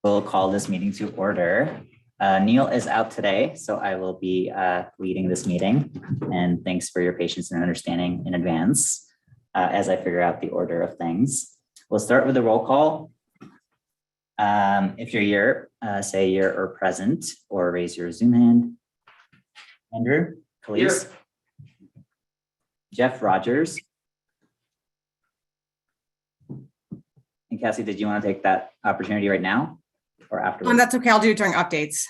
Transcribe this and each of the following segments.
We'll call this meeting to order. Neil is out today, so I will be leading this meeting. And thanks for your patience and understanding in advance as I figure out the order of things. We'll start with the roll call. If you're here, say you're or present or raise your Zoom hand. Andrew, please. Jeff Rogers. And Cassie, did you want to take that opportunity right now or afterwards? That's okay. I'll do it during updates.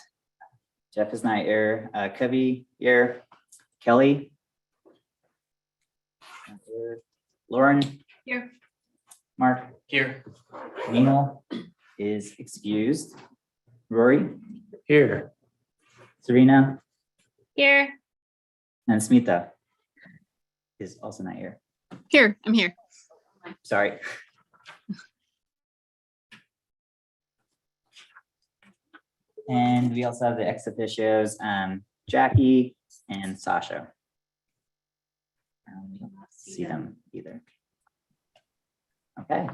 Jeff is not here. Covey here. Kelly. Here. Lauren. Here. Mark. Here. Neil is excused. Rory. Here. Serena. Here. And Smita is also not here. Here. I'm here. Sorry. And we also have the ex officios, Jackie and Sasha. We don't see them either. Okay.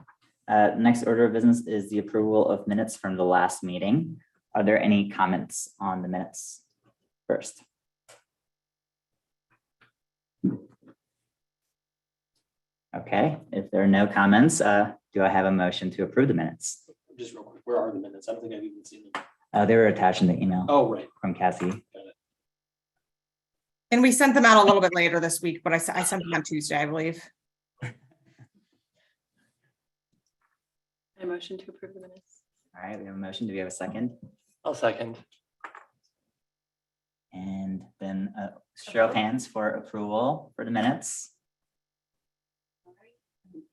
Next order of business is the approval of minutes from the last meeting. Are there any comments on the minutes first? Okay, if there are no comments, do I have a motion to approve the minutes? Just real quick, where are the minutes? I don't think I've even seen them. They were attached in the email Oh, right. from Cassie. Got it. And we sent them out a little bit later this week, but I sent them on Tuesday, I believe. I motion to approve the minutes. All right, we have a motion. Do we have a second? I'll second. And then show of hands for approval for the minutes. All right.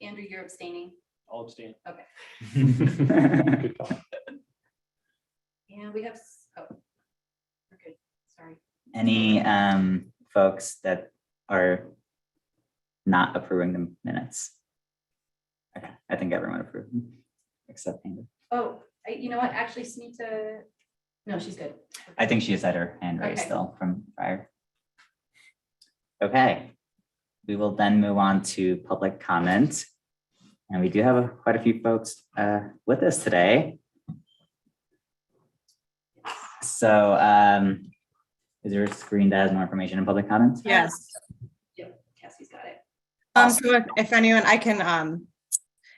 Andrew, you're abstaining. I'll abstain. Okay. Good call. And we have, okay, sorry. Any folks that are not approving the minutes? Okay, I think everyone approved them, except Andrew. Oh, you know what? Actually, Smita, no, she's good. I think she has had her hand raised Okay. still from prior. Okay, we will then move on to public comment. And we do have quite a few folks with us today. So is there a screen that has more information in public comments? Yes. Yep, Cassie's got it. So if anyone, I can,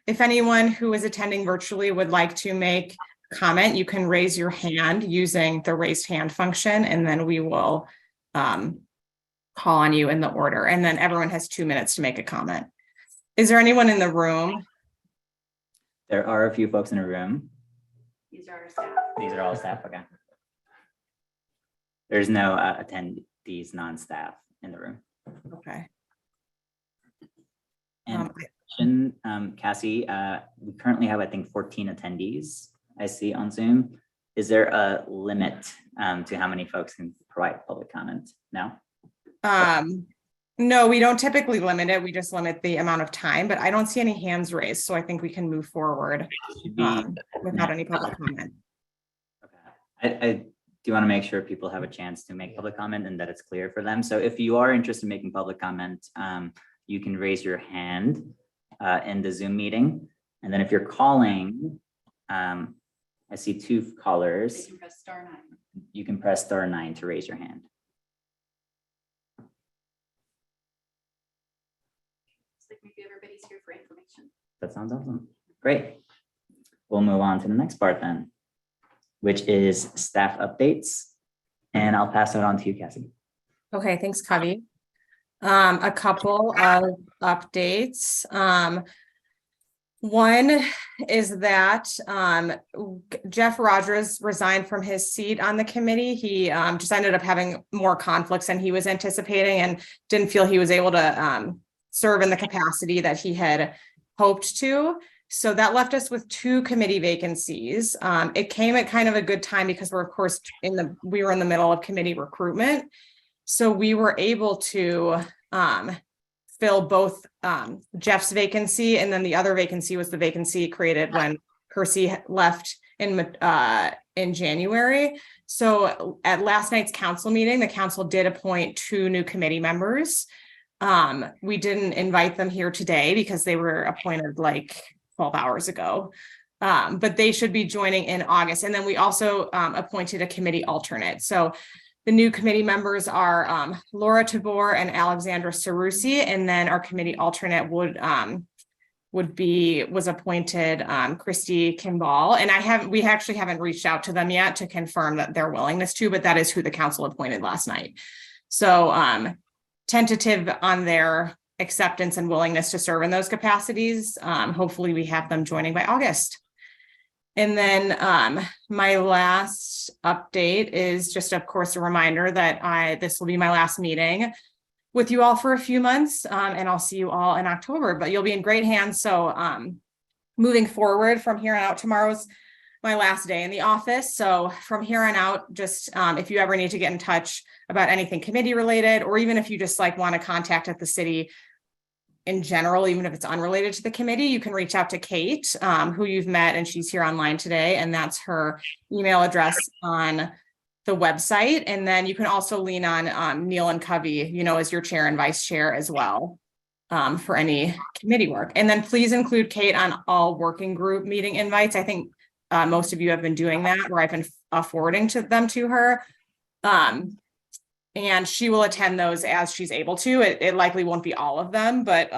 if anyone who is attending virtually would like to make a comment, you can raise your hand using the raised hand function, and then we will call on you in the order. And then everyone has 2 minutes to make a comment. Is there anyone in the room? There are a few folks in the room. These are our staff. These are all staff, okay. There's no attendees, non-staff in the room. Okay. And Cassie, we currently have, I think, 14 attendees I see on Zoom. Is there a limit to how many folks can provide public comment? No? No, we don't typically limit it. We just limit the amount of time, but I don't see any hands raised. So I think we can move forward Should be, without any public comment. okay. I do want to make sure people have a chance to make public comment and that it's clear for them. So if you are interested in making public comment, you can raise your hand in the Zoom meeting. And then if you're calling, I see 2 callers. You can press *9. You can press *9 to raise your hand. It's like maybe everybody's here for information. That sounds awesome. Great. We'll move on to the next part then, which is staff updates. And I'll pass it on to you, Cassie. Okay, thanks, Kavi. A couple of updates. One is that Jeff Rogers resigned from his seat on the committee. He just ended up having more conflicts than he was anticipating and didn't feel he was able to serve in the capacity that he had hoped to. So that left us with 2 committee vacancies. It came at kind of a good time because we're, of course, we were in the middle of committee recruitment. So we were able to fill both Jeff's vacancy, and then the other vacancy was the vacancy created when Percy left in January. So at last night's council meeting, the council did appoint 2 new committee members. We didn't invite them here today because they were appointed like 12 hours ago. But they should be joining in August. And then we also appointed a committee alternate. So the new committee members are Laura Tabor and Alexandra Sarusi, and then our committee alternate was appointed Christy Kimball. And we actually haven't reached out to them yet to confirm that their willingness to, but that is who the council appointed last night. So tentative on their acceptance and willingness to serve in those capacities. Hopefully we have them joining by August. And then my last update is just, of course, a reminder that this will be my last meeting with you all for a few months, and I'll see you all in October, but you'll be in great hands. So moving forward from here on out, tomorrow's my last day in the office. So from here on out, just if you ever need to get in touch about anything committee related, or even if you just like want to contact at the city in general, even if it's unrelated to the committee, you can reach out to Kate, who you've met, and she's here online today, and that's her email address on the website. And then you can also lean on Neil and Covey, as your chair and vice chair as well, for any committee work. And then please include Kate on all working group meeting invites. I think most of you have been doing that, where I've been forwarding them to her. And she will attend those as she's able to. It likely won't be all of them, but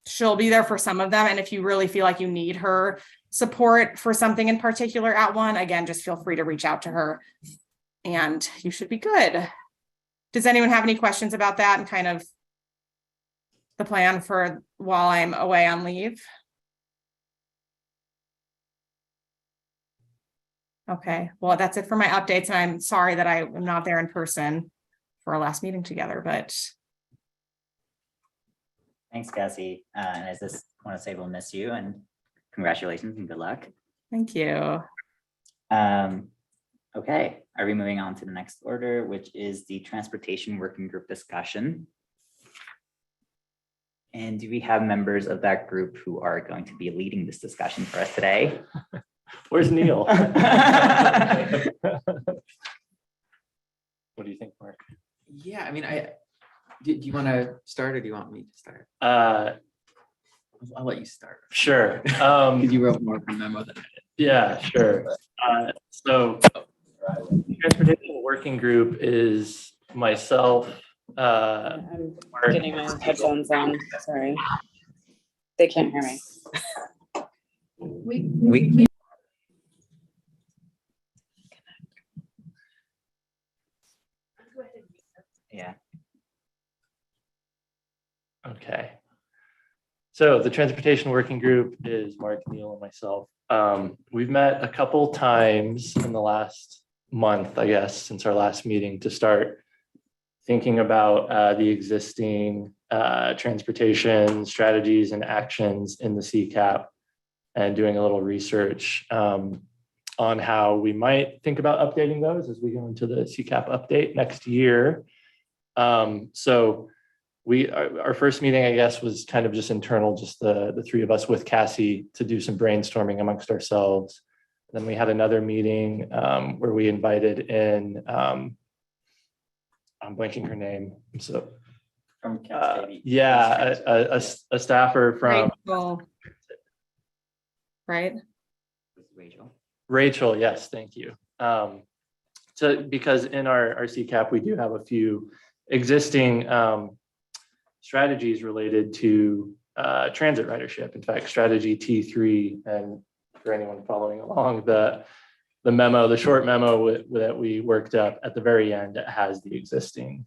she'll be there for some of them. And if you really feel like you need her support for something in particular at one, again, just feel free to reach out to her and you should be good. Does anyone have any questions about that and kind of the plan for while I'm away on leave? Okay, well, that's it for my updates. And I'm sorry that I am not there in person for our last meeting together, but. Thanks, Cassie. And I just want to say we'll miss you and congratulations and good luck. Thank you. Okay, are we moving on to the next order, which is the transportation working group discussion? And do we have members of that group who are going to be leading this discussion for us today? Where's Neil? What do you think, Mark? Yeah, I mean, do you want to start or do you want me to start? I'll let you start. Sure. Because you wrote more of a memo than I did. Yeah, sure. So transportation working group is myself. I'm Mark, getting my headphones on, sorry. They can't hear me. We yeah. Okay. So the transportation working group is Mark, Neil, and myself. We've met a couple times in the last month, I guess, since our last meeting to start thinking about the existing transportation strategies and actions in the CCAP and doing a little research on how we might think about updating those as we go into the CCAP update next year. So our first meeting, I guess, was kind of just internal, just the three of us with Cassie to do some brainstorming amongst ourselves. Then we had another meeting where we invited in, I'm blanking her name. So From Cascade. yeah, a staffer from Rachel. Right? Rachel. Yes, thank you. So because in our CCAP, we do have a few existing strategies related to transit ridership. In fact, strategy T3, and for anyone following along, the memo, the short memo that we worked up at the very end, has the existing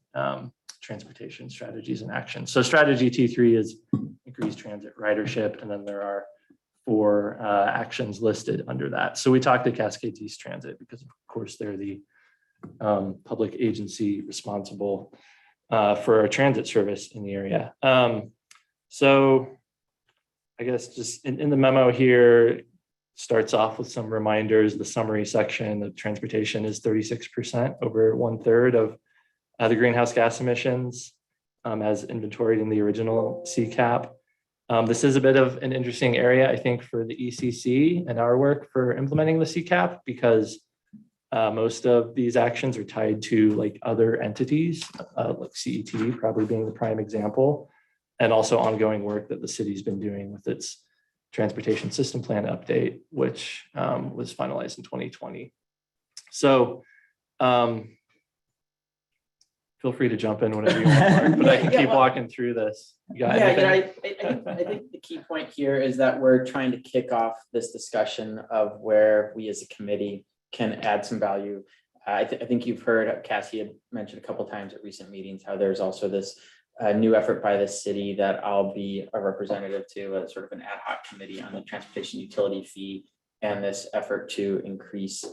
transportation strategies and actions. So strategy T3 is increased transit ridership, and then there are 4 actions listed under that. So we talked to Cascade East Transit because, of course, they're the public agency responsible for a transit service in the area. So I guess just in the memo here, starts off with some reminders. The summary section of transportation is 36%, over 1/3 of the greenhouse gas emissions as inventoried in the original CCAP. This is a bit of an interesting area, I think, for the ECC and our work for implementing the CCAP, because most of these actions are tied to like other entities, like CET probably being the prime example, and also ongoing work that the city's been doing with its transportation system plan update, which was finalized in 2020. So feel free to jump in whenever you want, Mark, but I can keep walking through this. You got anything? I think the key point here is that we're trying to kick off this discussion of where we as a committee can add some value. I think you've heard Cassie had mentioned a couple times at recent meetings how there's also this new effort by the city that I'll be a representative to, a sort of an ad hoc committee on the transportation utility fee, and this effort to increase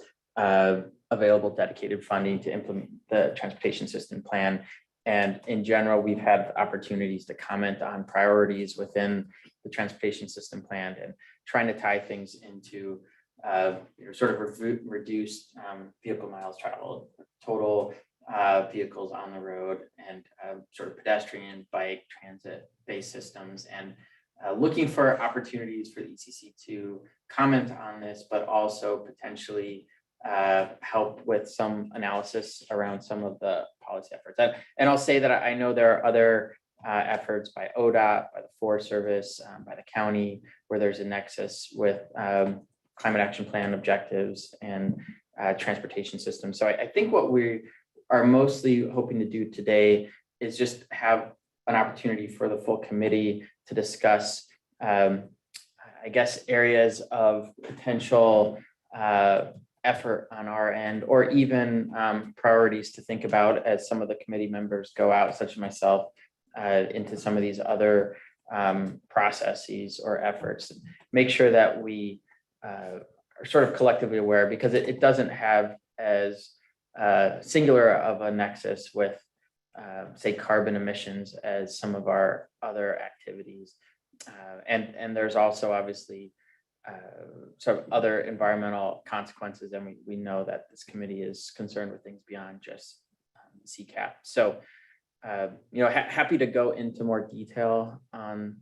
available dedicated funding to implement the transportation system plan. And in general, we've had opportunities to comment on priorities within the transportation system plan and trying to tie things into sort of reduced vehicle miles traveled, total vehicles on the road, and sort of pedestrian, bike, transit-based systems, and looking for opportunities for the ECC to comment on this, but also potentially help with some analysis around some of the policy efforts. And I'll say that I know there are other efforts by ODOT, by the Forest Service, by the county, where there's a nexus with climate action plan objectives and transportation systems. So I think what we are mostly hoping to do today is just have an opportunity for the full committee to discuss, I guess, areas of potential effort on our end, or even priorities to think about as some of the committee members go out, such as myself, into some of these other processes or efforts. Make sure that we are sort of collectively aware, because it doesn't have as singular of a nexus with, say, carbon emissions as some of our other activities. And there's also obviously sort of other environmental consequences, and we know that this committee is concerned with things beyond just CCAP. So, happy to go into more detail on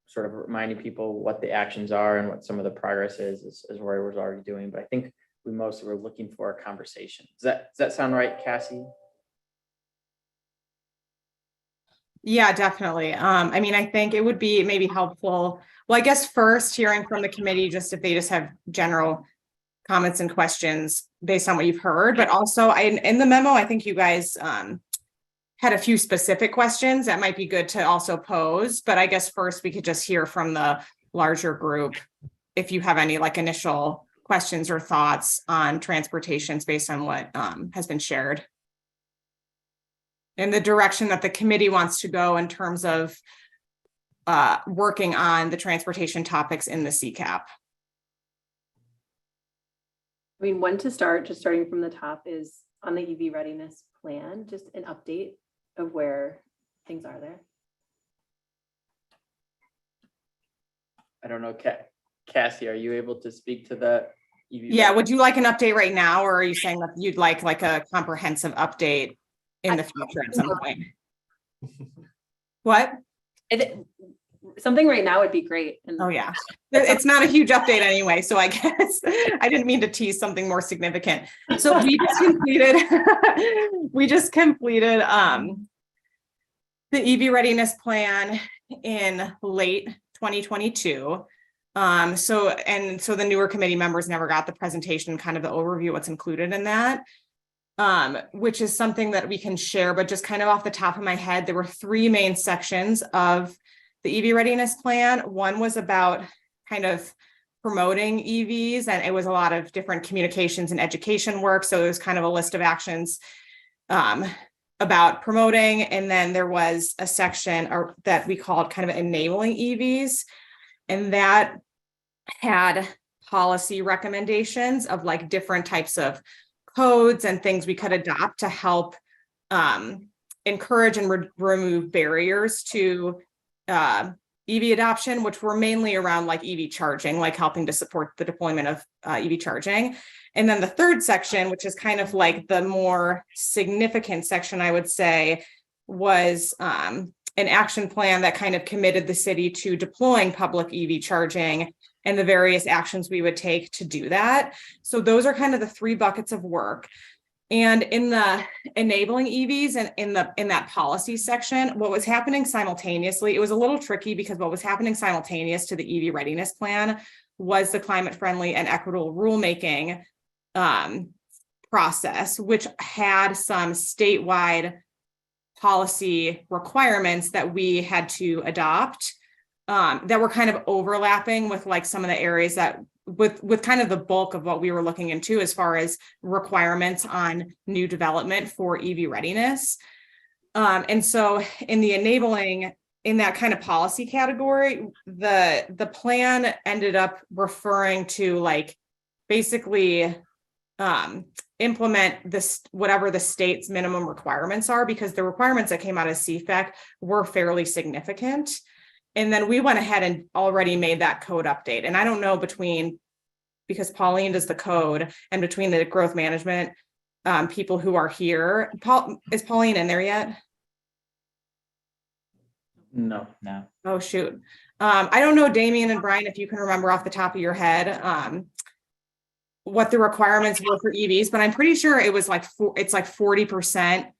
sort of reminding people what the actions are and what some of the progress is, as Roy was already doing. But I think we mostly were looking for a conversation. Does that sound right, Cassie? Yeah, definitely. I mean, I think it would be maybe helpful. Well, I guess first hearing from the committee, just if they just have general comments and questions based on what you've heard, but also in the memo, I think you guys had a few specific questions that might be good to also pose. But I guess first we could just hear from the larger group if you have any like initial questions or thoughts on transportations based on what has been shared. And the direction that the committee wants to go in terms of working on the transportation topics in the CCAP. I mean, when to start, just starting from the top, is on the EV readiness plan, just an update of where things are there. I don't know, Cassie, are you able to speak to the EV? Yeah, would you like an update right now, or are you saying that you'd like a comprehensive update in the future at some point? What? Something right now would be great. Oh yeah, it's not a huge update anyway, so I guess I didn't mean to tease something more significant. So we just completed the EV readiness plan in late 2022. So the newer committee members never got the presentation, kind of the overview, what's included in that. Which is something that we can share, but just kind of off the top of my head, there were three main sections of the EV readiness plan. One was about kind of promoting EVs, and it was a lot of different communications and education work. So it was kind of a list of actions about promoting. And then there was a section that we called kind of enabling EVs. And that had policy recommendations of like different types of codes and things we could adopt to help encourage and remove barriers to EV adoption, which were mainly around like EV charging, like helping to support the deployment of EV charging. And then the third section, which is kind of like the more significant section, I would say, was an action plan that kind of committed the city to deploying public EV charging and the various actions we would take to do that. So those are kind of the three buckets of work. And in the enabling EVs and in that policy section, what was happening simultaneously, it was a little tricky because what was happening simultaneous to the EV readiness plan was the climate friendly and equitable rulemaking process, which had some statewide policy requirements that we had to adopt that were kind of overlapping with like some of the areas that with kind of the bulk of what we were looking into as far as requirements on new development for EV readiness. And so in the enabling, in that kind of policy category, the plan ended up referring to like basically implement this, whatever the state's minimum requirements are, because the requirements that came out of CFAC were fairly significant. And then we went ahead and already made that code update. And I don't know because Pauline does the code, and between the growth management people who are here, is Pauline in there yet? No. Oh, shoot. I don't know, Damien and Brian, if you can remember off the top of your head what the requirements were for EVs, but I'm pretty sure it was like it's like 40%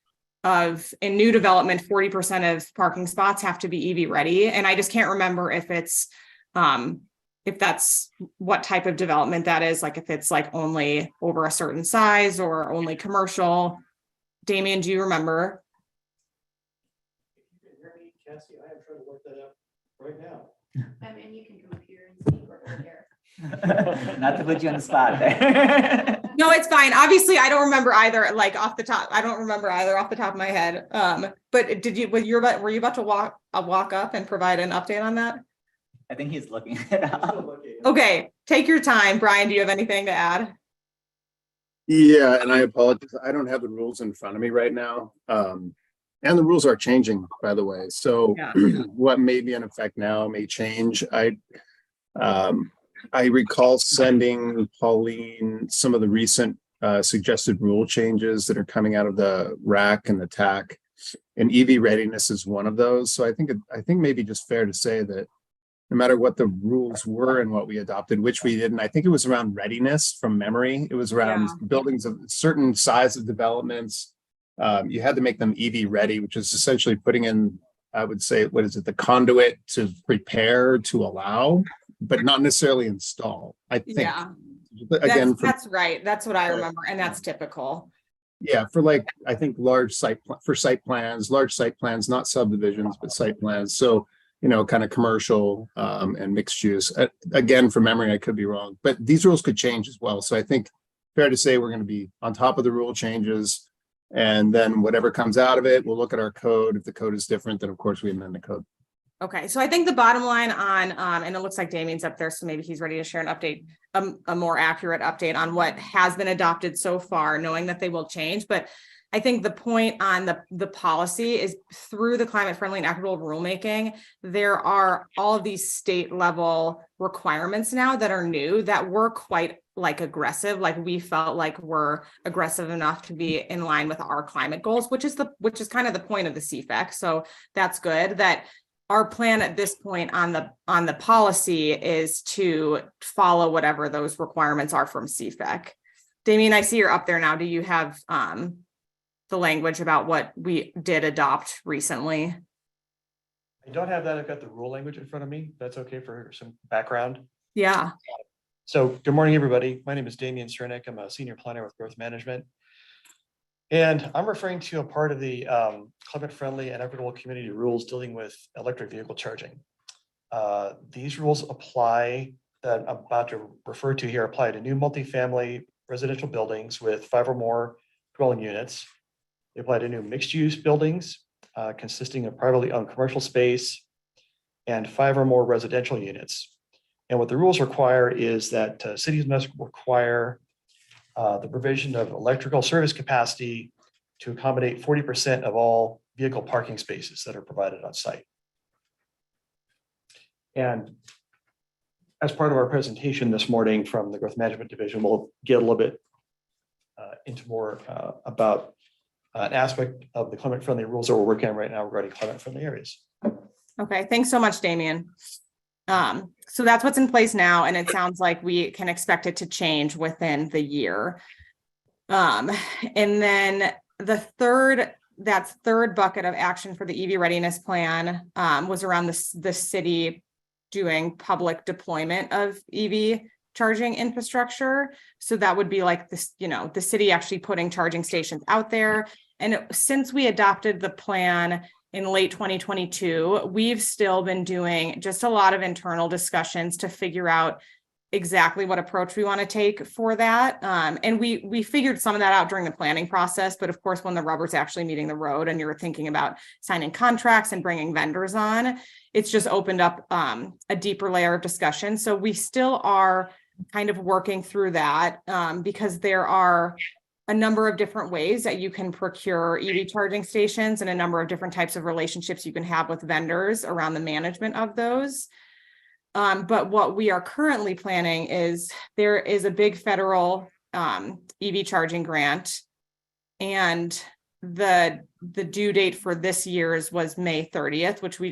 of in new development, 40% of parking spots have to be EV ready. And I just can't remember if it's if that's what type of development that is, like if it's like only over a certain size or only commercial. Damien, do you remember? Cassie, I am trying to work that out right now. And you can come up here and speak or over here. Not to put you on the spot there. No, it's fine. Obviously, I don't remember either, like off the top. I don't remember either off the top of my head. But did you, were you about to walk up and provide an update on that? I think he's looking it up. Okay, take your time. Brian, do you have anything to add? Yeah, and I apologize. I don't have the rules in front of me right now. And the rules are changing, by the way. So Yeah. what may be in effect now may change. I recall sending Pauline some of the recent suggested rule changes that are coming out of the RAC and the TAC, and EV readiness is one of those. So I think maybe just fair to say that no matter what the rules were and what we adopted, which we didn't, I think it was around readiness from memory. It was around buildings of certain size of developments. You had to make them EV ready, which is essentially putting in, I would say, what is it, the conduit to prepare to allow, but not necessarily install. I think. Yeah. Again, that's right. That's what I remember, and that's typical. Yeah, for like, I think large site plans, not subdivisions, but site plans. So, you know, kind of commercial and mixed use. Again, from memory, I could be wrong, but these rules could change as well. So I think fair to say we're going to be on top of the rule changes, and then whatever comes out of it, we'll look at our code. If the code is different, then of course we amend the code. Okay, so I think the bottom line on, and it looks like Damien's up there, so maybe he's ready to share an update, a more accurate update on what has been adopted so far, knowing that they will change. But I think the point on the policy is through the climate friendly and equitable rulemaking, there are all of these state level requirements now that are new that were quite like aggressive. Like we felt like we're aggressive enough to be in line with our climate goals, which is kind of the point of the CFAC. So that's good that our plan at this point on the policy is to follow whatever those requirements are from CFAC. Damien, I see you're up there now. Do you have the language about what we did adopt recently? I don't have that. I've got the rule language in front of me. That's okay for some background. Yeah. So good morning, everybody. My name is Damien Cernick. I'm a senior planner with Growth Management. And I'm referring to a part of the climate-friendly and equitable community rules dealing with electric vehicle charging. These rules apply, that I'm about to refer to here, apply to new multifamily residential buildings with 5 or more dwelling units. They apply to new mixed-use buildings consisting of privately owned commercial space and 5 or more residential units. And what the rules require is that cities must require the provision of electrical service capacity to accommodate 40% of all vehicle parking spaces that are provided on site. And as part of our presentation this morning from the Growth Management Division, we'll get a little bit into more about an aspect of the climate-friendly rules that we're working on right now regarding climate-friendly areas. Okay, thanks so much, Damien. So that's what's in place now, and it sounds like we can expect it to change within the year. And then that third bucket of action for the EV readiness plan was around the city doing public deployment of EV charging infrastructure. So that would be like this, the city actually putting charging stations out there. And since we adopted the plan in late 2022, we've still been doing just a lot of internal discussions to figure out exactly what approach we want to take for that. And we figured some of that out during the planning process, but of course, when the rubber's actually meeting the road and you're thinking about signing contracts and bringing vendors on, it's just opened up a deeper layer of discussion. So we still are kind of working through that because there are a number of different ways that you can procure EV charging stations and a number of different types of relationships you can have with vendors around the management of those. But what we are currently planning is there is a big federal EV charging grant, and the due date for this year's was May 30th, which we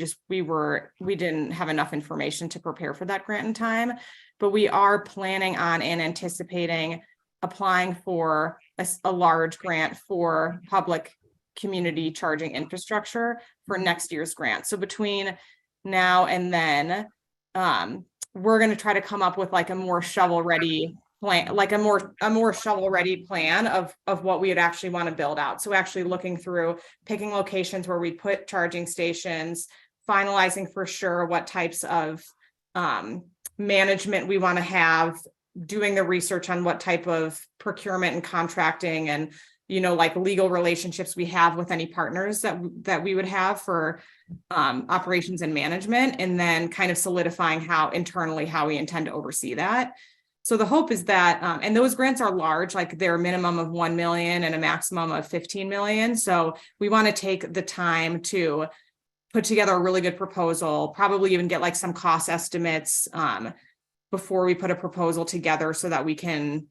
didn't have enough information to prepare for that grant in time. But we are planning on and anticipating applying for a large grant for public community charging infrastructure for next year's grant. So between now and then, we're going to try to come up with like a more shovel-ready plan, like a more shovel-ready plan of what we would actually want to build out. So actually looking through, picking locations where we put charging stations, finalizing for sure what types of management we want to have, doing the research on what type of procurement and contracting and like legal relationships we have with any partners that we would have for operations and management, and then kind of solidifying how we intend to oversee that. So the hope is that, and those grants are large, like they're a minimum of 1 million and a maximum of 15 million. So we want to take the time to put together a really good proposal, probably even get like some cost estimates before we put a proposal together so that we can,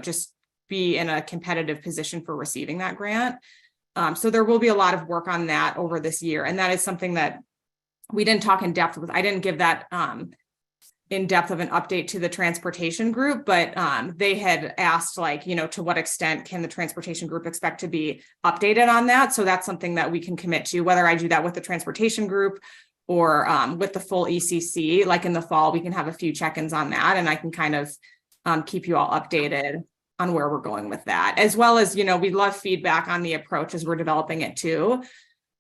just be in a competitive position for receiving that grant. So there will be a lot of work on that over this year. And that is something that we didn't talk in depth with. I didn't give that in depth of an update to the transportation group, but they had asked to what extent can the transportation group expect to be updated on that? So that's something that we can commit to, whether I do that with the transportation group or with the full ECC, like in the fall, we can have a few check-ins on that. And I can kind of keep you all updated on where we're going with that, as well as, we love feedback on the approach as we're developing it too.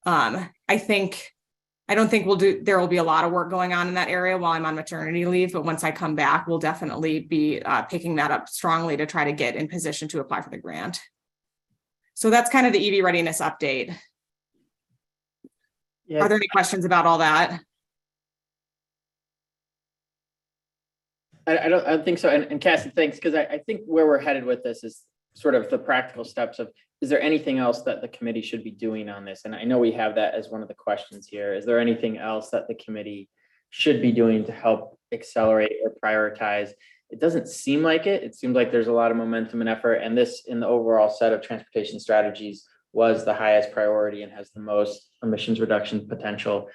I don't think there will be a lot of work going on in that area while I'm on maternity leave, but once I come back, we'll definitely be picking that up strongly to try to get in position to apply for the grant. So that's kind of the EV readiness update. Yeah. Are there any questions about all that? I don't think so. And Cassie, thanks, because I think where we're headed with this is sort of the practical steps of, is there anything else that the committee should be doing on this? And I know we have that as one of the questions here. Is there anything else that the committee should be doing to help accelerate or prioritize? It doesn't seem like it. It seems like there's a lot of momentum and effort, and this in the overall set of transportation strategies was the highest priority and has the most emissions reduction potential.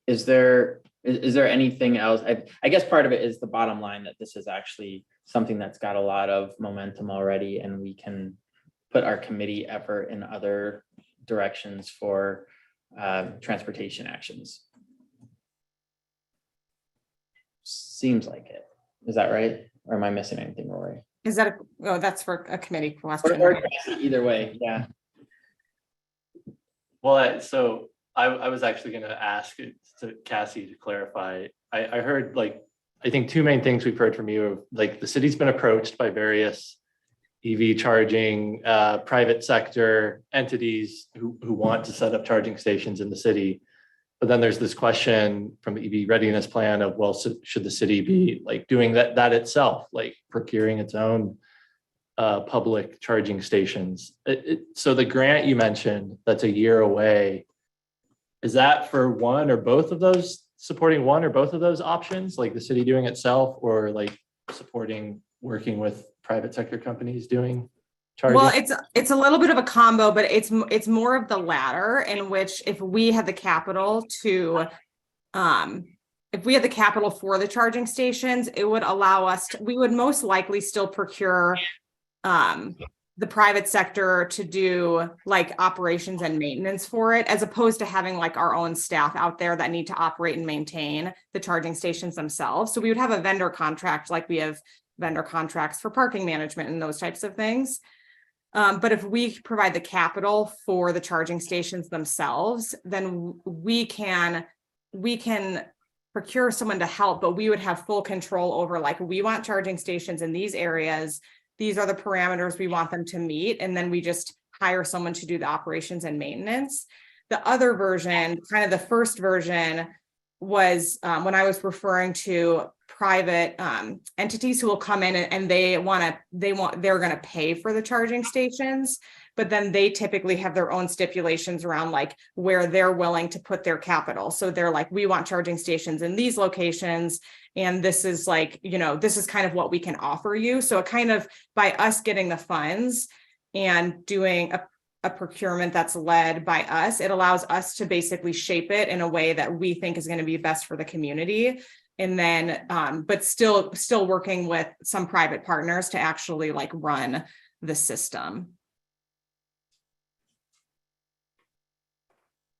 Is there anything else? I guess part of it is the bottom line that this is actually something that's got a lot of momentum already, and we can put our committee effort in other directions for transportation actions. Seems like it. Is that right? Or am I missing anything, Rory? Is that that's for a committee question. Or either way, yeah. Well, so I was actually going to ask to Cassie to clarify. I heard I think two main things we've heard from you. The city's been approached by various EV charging private sector entities who want to set up charging stations in the city. But then there's this question from the EV readiness plan of, well, should the city be doing that itself, procuring its own public charging stations? So the grant you mentioned, that's a year away. Is that for one or both of those, supporting one or both of those options, like the city doing itself, or supporting working with private sector companies doing charging? Well, it's a little bit of a combo, but it's more of the latter, in which if we had the capital for the charging stations, it would allow us we would most likely still procure the private sector to do like operations and maintenance for it, as opposed to having like our own staff out there that need to operate and maintain the charging stations themselves. So we would have a vendor contract, like we have vendor contracts for parking management and those types of things. But if we provide the capital for the charging stations themselves, then we can procure someone to help, but we would have full control over, like, we want charging stations in these areas. These are the parameters we want them to meet. And then we just hire someone to do the operations and maintenance. The other version, kind of the first version, was when I was referring to private entities who will come in and they're going to pay for the charging stations, but then they typically have their own stipulations around like where they're willing to put their capital. So they're like, we want charging stations in these locations, and this is like, this is kind of what we can offer you. So it kind of, by us getting the funds and doing a procurement that's led by us, it allows us to basically shape it in a way that we think is going to be best for the community. And then, but still working with some private partners to actually like run the system.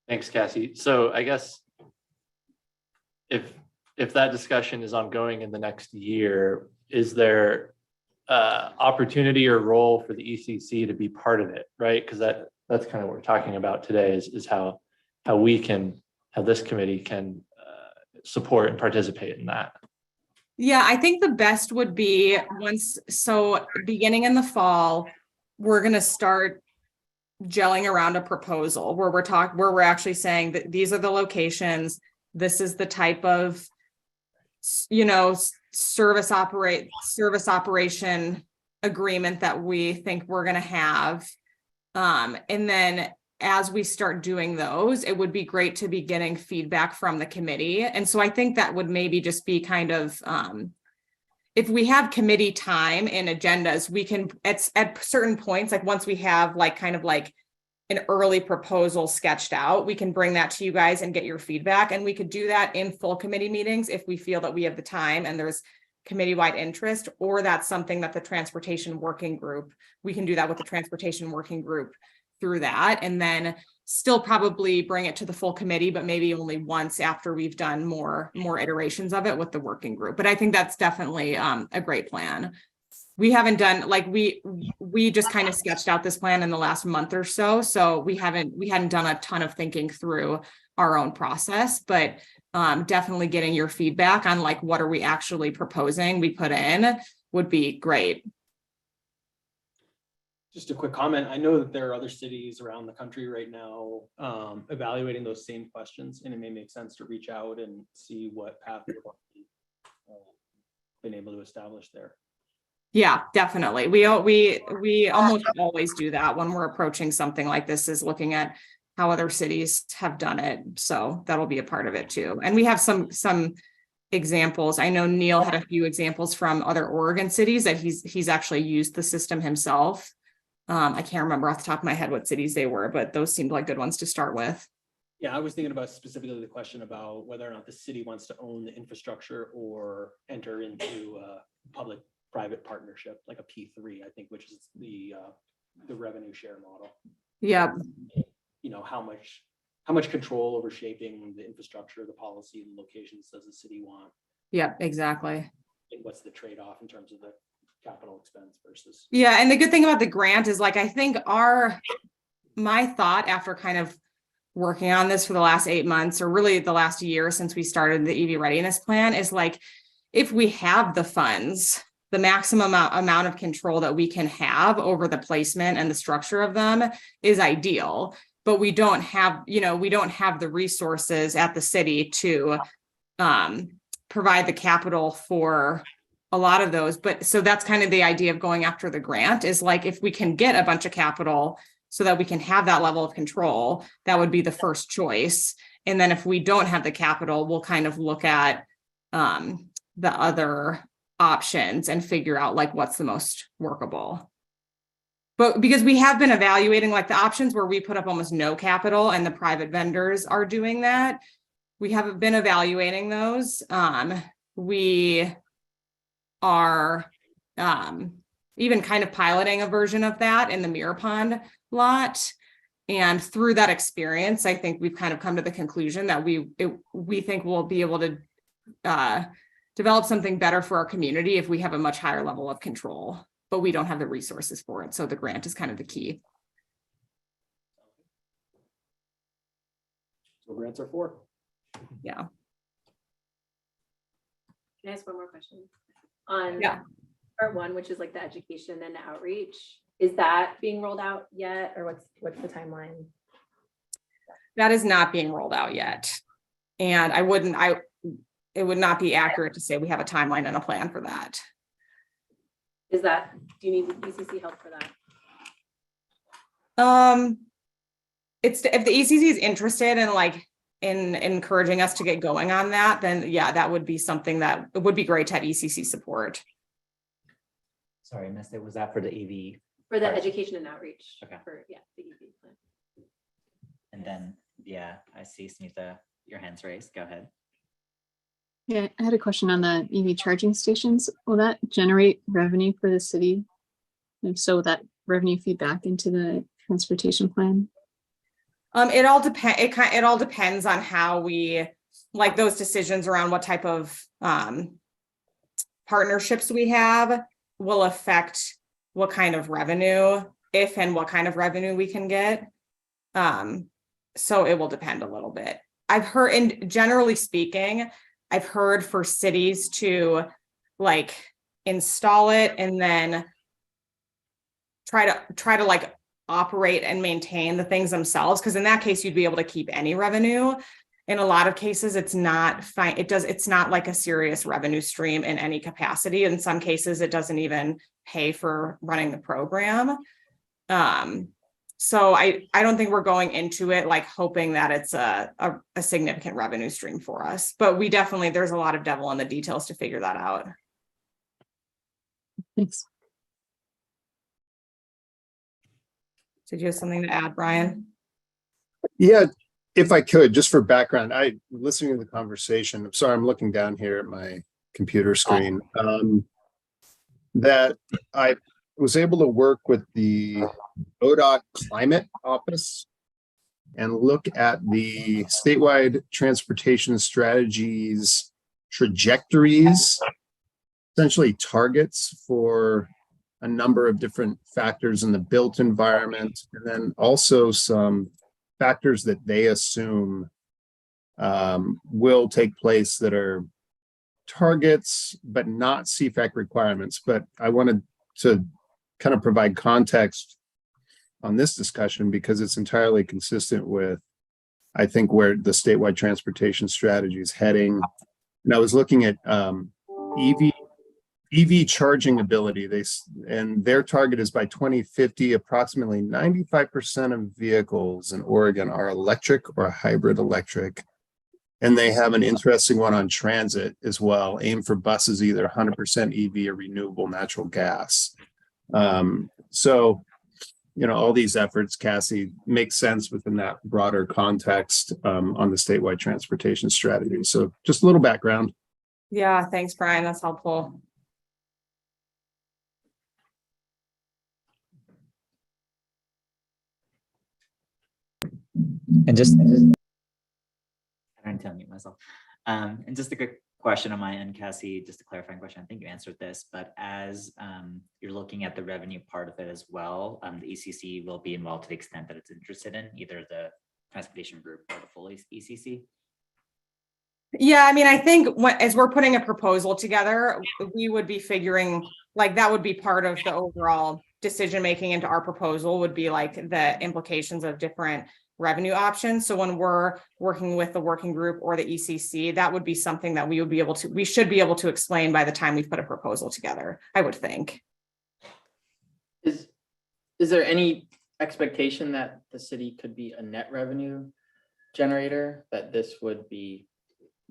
Thanks, Cassie. So I guess if that discussion is ongoing in the next year, is there opportunity or role for the ECC to be part of it, right? Because that's kind of what we're talking about today is how this committee can support and participate in that. Yeah, I think the best would be beginning in the fall, we're going to start gelling around a proposal where we're actually saying that these are the locations, this is the type of, service operation agreement that we think we're going to have. And then as we start doing those, it would be great to be getting feedback from the committee. And so I think that would maybe just be kind of, if we have committee time and agendas, we can, at certain points, like once we have like kind of like an early proposal sketched out, we can bring that to you guys and get your feedback. And we could do that in full committee meetings if we feel that we have the time and there's committee-wide interest, or that's something that the transportation working group, we can do that with the transportation working group through that, and then still probably bring it to the full committee, but maybe only once after we've done more iterations of it with the working group. But I think that's definitely a great plan. We haven't done, like, we just kind of sketched out this plan in the last month or so. So we hadn't done a ton of thinking through our own process, but definitely getting your feedback on like, what are we actually proposing we put in would be great. Just a quick comment. I know that there are other cities around the country right now evaluating those same questions, and it may make sense to reach out and see what path they've been able to establish there. Yeah, definitely. We almost always do that when we're approaching something like this, is looking at how other cities have done it. So that'll be a part of it too. And we have some examples. I know Neil had a few examples from other Oregon cities that he's actually used the system himself. I can't remember off the top of my head what cities they were, but those seemed like good ones to start with. Yeah, I was thinking about specifically the question about whether or not the city wants to own the infrastructure or enter into a public-private partnership, like a P3, I think, which is the revenue share model. Yeah. How much control over shaping the infrastructure, the policy, and locations does the city want? Yeah, exactly. And what's the trade-off in terms of the capital expense versus? Yeah, and the good thing about the grant is, like, I think my thought after kind of working on this for the last 8 months, or really the last year since we started the EV readiness plan, is like, if we have the funds, the maximum amount of control that we can have over the placement and the structure of them is ideal. But we don't have the resources at the city to provide the capital for a lot of those. But so that's kind of the idea of going after the grant, is like, if we can get a bunch of capital so that we can have that level of control, that would be the first choice. And then if we don't have the capital, we'll kind of look at the other options and figure out like what's the most workable. But because we have been evaluating like the options where we put up almost no capital and the private vendors are doing that, we have been evaluating those. We are even kind of piloting a version of that in the Mirror Pond lot. And through that experience, I think we've kind of come to the conclusion that we think we'll be able to develop something better for our community if we have a much higher level of control, but we don't have the resources for it. So the grant is kind of the key. So grants are for. Yeah. Can I ask one more question? On Yeah. part one, which is like the education and outreach, is that being rolled out yet, or what's the timeline? That is not being rolled out yet. And it would not be accurate to say we have a timeline and a plan for that. Do you need ECC help for that? It's if the ECC is interested in encouraging us to get going on that, then yeah, that would be something that it would be great to have ECC support. Sorry, I missed it. Was that for the EV? For the Right. education and outreach. Okay. For, yeah, the EV plan. And then, yeah, I see Smita, your hand's raised. Go ahead. Yeah, I had a question on the EV charging stations. Will that generate revenue for the city? And if so, will that revenue feed back into the transportation plan? It all depends on how we like those decisions around what type of partnerships we have will affect what kind of revenue, if and what kind of revenue we can get. So it will depend a little bit. I've heard, and generally speaking, I've heard for cities to like install it and then try to like operate and maintain the things themselves, because in that case you'd be able to keep any revenue. In a lot of cases it's not fine. It's not like a serious revenue stream in any capacity. In some cases it doesn't even pay for running the program. So I don't think we're going into it like hoping that it's a significant revenue stream for us, but we definitely, there's a lot of devil in the details to figure that out. Thanks. Did you have something to add, Brian? Yeah, if I could, just for background, listening to the conversation, I'm sorry, I'm looking down here at my computer screen. That I was able to work with the ODOT Climate Office and look at the statewide transportation strategies trajectories, essentially targets for a number of different factors in the built environment, and then also some factors that they assume will take place that are targets, but not CFAC requirements. But I wanted to kind of provide context on this discussion because it's entirely consistent with, I think, where the statewide transportation strategy is heading. And I was looking at EV charging ability. And their target is by 2050, approximately 95% of vehicles in Oregon are electric or hybrid electric. And they have an interesting one on transit as well, aim for buses either 100% EV or renewable natural gas. So, you know, all these efforts, Cassie, make sense within that broader context on the statewide transportation strategy. So just a little background. Yeah, thanks, Brian. That's helpful. And just, I'm trying to unmute myself. And just a quick question on my end, Cassie, just a clarifying question. I think you answered this, but as you're looking at the revenue part of it as well, the ECC will be involved to the extent that it's interested in either the transportation group or the full ECC. Yeah, I mean, I think as we're putting a proposal together, we would be figuring like that would be part of the overall decision making into our proposal would be like the implications of different revenue options. So when we're working with the working group or the ECC, that would be something that we should be able to explain by the time we've put a proposal together, I would think. Is there any expectation that the city could be a net revenue generator, that this would be,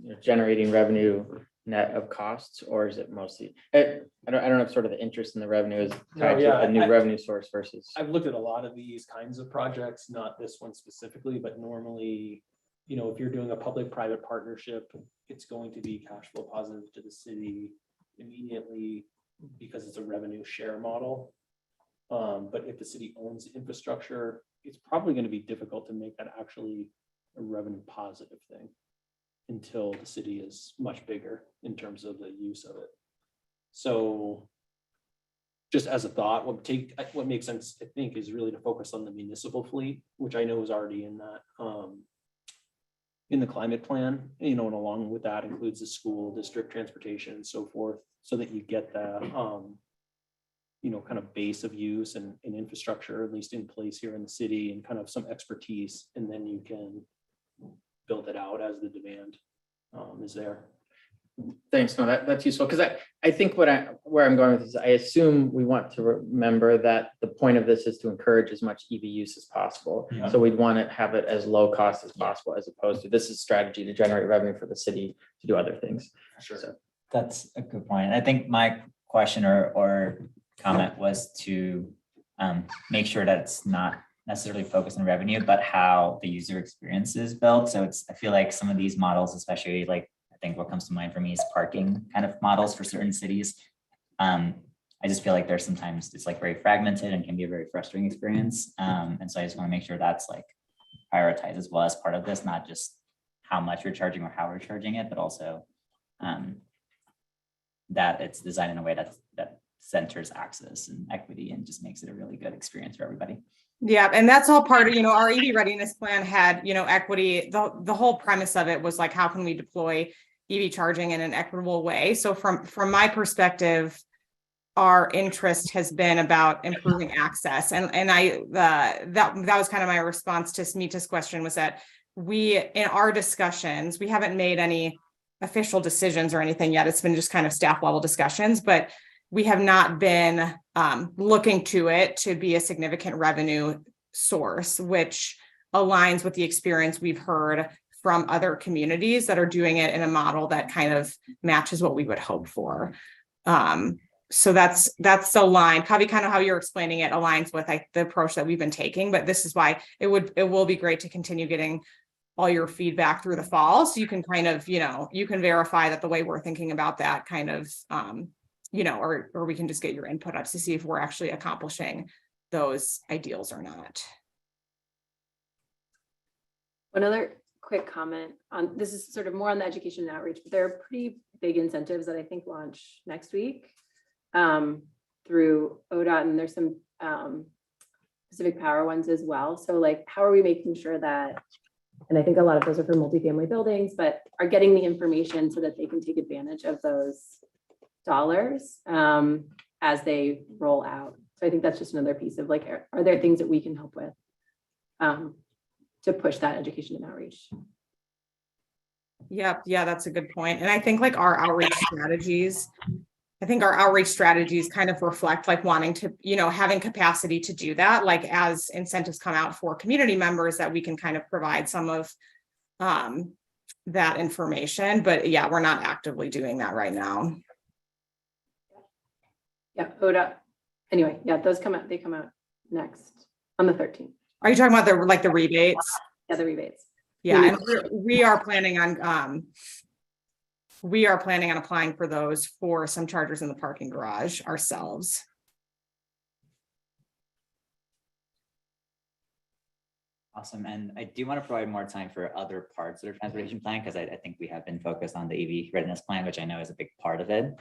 you know, generating revenue net of costs, or is it mostly, I don't know if sort of the interest in the revenue is tied to a new revenue source versus. I've looked at a lot of these kinds of projects, not this one specifically, but normally, you know, if you're doing a public-private partnership, it's going to be cash flow positive to the city immediately. because it's a revenue share model. But if the city owns the infrastructure, it's probably going to be difficult to make that actually a revenue positive thing until the city is much bigger in terms of the use of it. So just as a thought, what makes sense, I think, is really to focus on the municipal fleet, which I know is already in that, in the climate plan, you know, and along with that includes the school district transportation and so forth, so that you get that, you know, kind of base of use and infrastructure, at least in place here in the city, and kind of some expertise, and then you can build it out as the demand is there. Thanks, no, that's useful, because I think where I'm going with this is I assume we want to remember that the point of this is to encourage as much EV use as possible. Yeah. So we'd want to have it as low cost as possible, as opposed to this is strategy to generate revenue for the city to do other things. Sure. So, That's a good point. I think my question or comment was to make sure that it's not necessarily focused on revenue, but how the user experience is built. So I feel like some of these models, especially like, I think what comes to mind for me is parking kind of models for certain cities. I just feel like there's sometimes it's like very fragmented and can be a very frustrating experience. And so I just want to make sure that's like prioritized as well as part of this, not just how much we're charging or how we're charging it, but also that it's designed in a way that centers access and equity and just makes it a really good experience for everybody. Yeah, and that's all part of, you know, our EV readiness plan had, you know, equity. The whole premise of it was like, how can we deploy EV charging in an equitable way? So from my perspective, our interest has been about improving access. And that was kind of my response to Smita's question, was that in our discussions, we haven't made any official decisions or anything yet. It's been just kind of staff level discussions, but we have not been looking to it to be a significant revenue source, which aligns with the experience we've heard from other communities that are doing it in a model that kind of matches what we would hope for. So that's the line, probably kind of how you're explaining it aligns with the approach that we've been taking, but this is why it will be great to continue getting all your feedback through the fall. So you can kind of, you know, you can verify that the way we're thinking about that kind of, you know, or we can just get your input up to see if we're actually accomplishing those ideals or not. One other quick comment on this is sort of more on the education and outreach, but there are pretty big incentives that I think launch next week through ODOT, and there's some Pacific Power ones as well. So like, how are we making sure that, and I think a lot of those are for multifamily buildings, but are getting the information so that they can take advantage of those dollars as they roll out. So I think that's just another piece of like, are there things that we can help with to push that education and outreach? Yeah, that's a good point. And I think like our outreach strategies kind of reflect like wanting to, you know, having capacity to do that, like as incentives come out for community members, that we can kind of provide some of that information. But yeah, we're not actively doing that right now. Yeah, ODA. Anyway, yeah, those come out, they come out next on the 13th. Are you talking about the rebates? Yeah, the rebates. Yeah, and we are planning on applying for those for some chargers in the parking garage ourselves. Awesome. And I do want to provide more time for other parts of the transportation plan, because I think we have been focused on the EV readiness plan, which I know is a big part of it.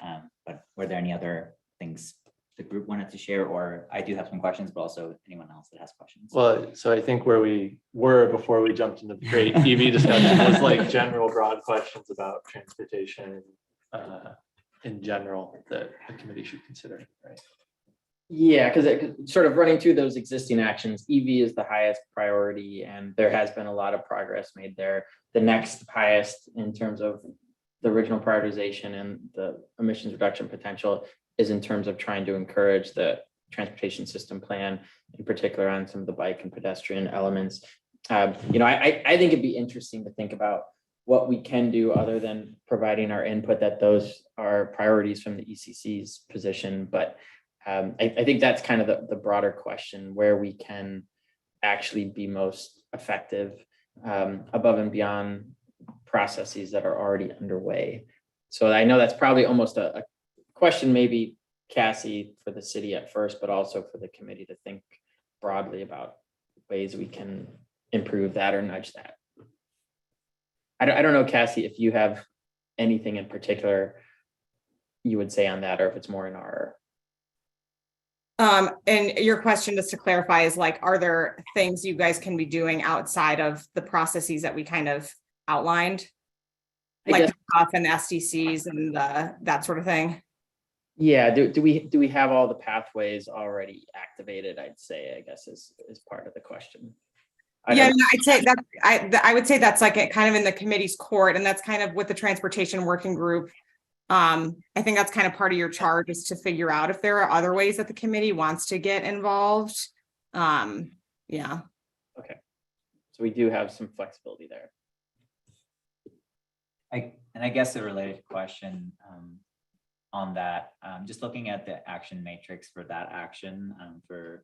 But were there any other things the group wanted to share? Or I do have some questions, but also anyone else that has questions. Well, so I think where we were before we jumped into the great EV discussion was like general broad questions about transportation in general that the committee should consider, right? Yeah, because sort of running through those existing actions, EV is the highest priority, and there has been a lot of progress made there. The next highest in terms of the original prioritization and the emissions reduction potential is in terms of trying to encourage the transportation system plan, in particular on some of the bike and pedestrian elements. You know, I think it'd be interesting to think about what we can do other than providing our input that those are priorities from the ECC's position. But I think that's kind of the broader question, where we can actually be most effective above and beyond processes that are already underway. So I know that's probably almost a question maybe Cassie for the city at first, but also for the committee to think broadly about ways we can improve that or nudge that. I don't know, Cassie, if you have anything in particular you would say on that, or if it's more in our. And your question, just to clarify, is like, are there things you guys can be doing outside of the processes that we kind of outlined? I Like guess- the stuff and the SDCs and that sort of thing? Yeah, do we have all the pathways already activated? I'd say, I guess is part of the question. Yeah, I mean, I'd say that I would say that's like it kind of in the committee's court, and that's kind of with the transportation working group. I think that's kind of part of your charge, is to figure out if there are other ways that the committee wants to get involved. Yeah. Okay, so we do have some flexibility there. I guess a related question on that, just looking at the action matrix for that action for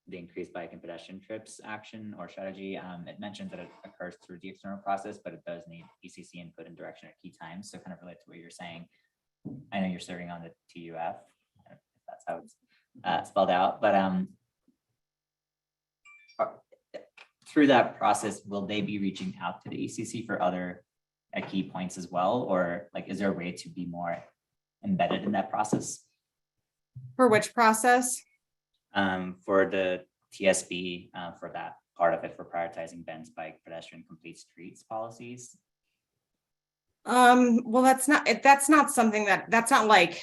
the increased bike and pedestrian trips action or strategy, it mentions that it occurs through the external process, but it does need ECC input and direction at key times. So kind of relate to what you're saying. I know you're serving on the TUF, if that's how it's spelled out, but through that process, will they be reaching out to the ECC for other key points as well? Or like, is there a way to be more embedded in that process? For which process? For the TSB, for that part of it, for prioritizing Ben's bike, pedestrian, complete streets policies. Well, that's not something that's not like,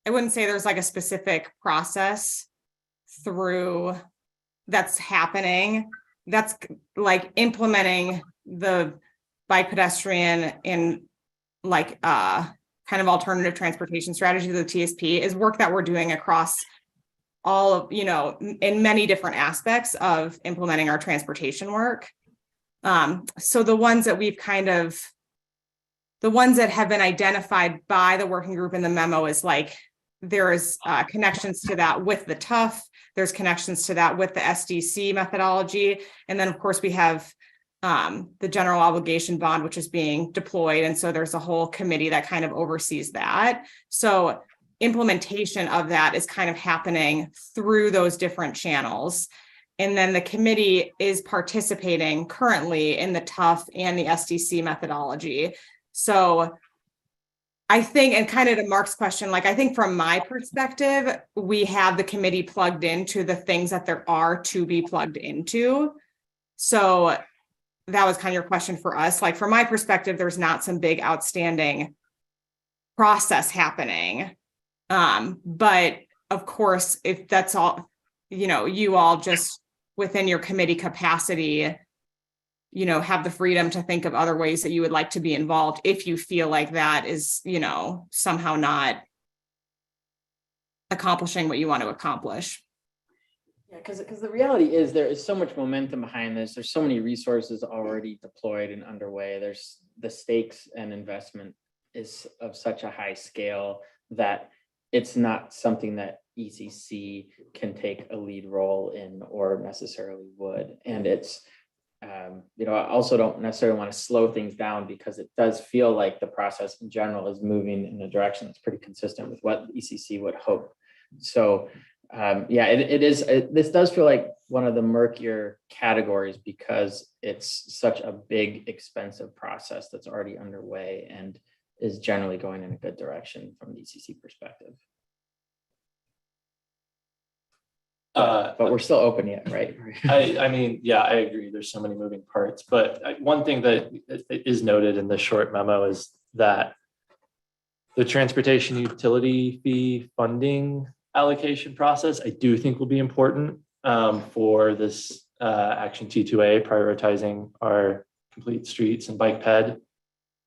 I wouldn't say there's like a specific process through that's happening. That's like implementing the bike, pedestrian, and like kind of alternative transportation strategy to the TSP is work that we're doing across all of, in many different aspects of implementing our transportation work. So the ones that have been identified by the working group in the memo is like, there is connections to that with the TUF, there's connections to that with the SDC methodology. And then of course we have the general obligation bond, which is being deployed. And so there's a whole committee that kind of oversees that. So implementation of that is kind of happening through those different channels. And then the committee is participating currently in the TUF and the SDC methodology. So I think, and kind of to Mark's question, like, I think from my perspective, we have the committee plugged into the things that there are to be plugged into. So that was kind of your question for us. Like, from my perspective, there's not some big outstanding process happening. But of course, if that's all, you all just within your committee capacity, have the freedom to think of other ways that you would like to be involved if you feel like that is, somehow not accomplishing what you want to accomplish. Yeah, because the reality is there is so much momentum behind this. There's so many resources already deployed and underway. There's the stakes and investment is of such a high scale that it's not something that ECC can take a lead role in or necessarily would. And it's, I also don't necessarily want to slow things down because it does feel like the process in general is moving in a direction that's pretty consistent with what ECC would hope. So this does feel like one of the murkier categories because it's such a big, expensive process that's already underway and is generally going in a good direction from the ECC perspective. But we're still open yet, right? I mean, yeah, I agree. There's so many moving parts, but one thing that is noted in this short memo is that the transportation utility fee funding allocation process, I do think will be important for this action T2A, prioritizing our complete streets and bike ped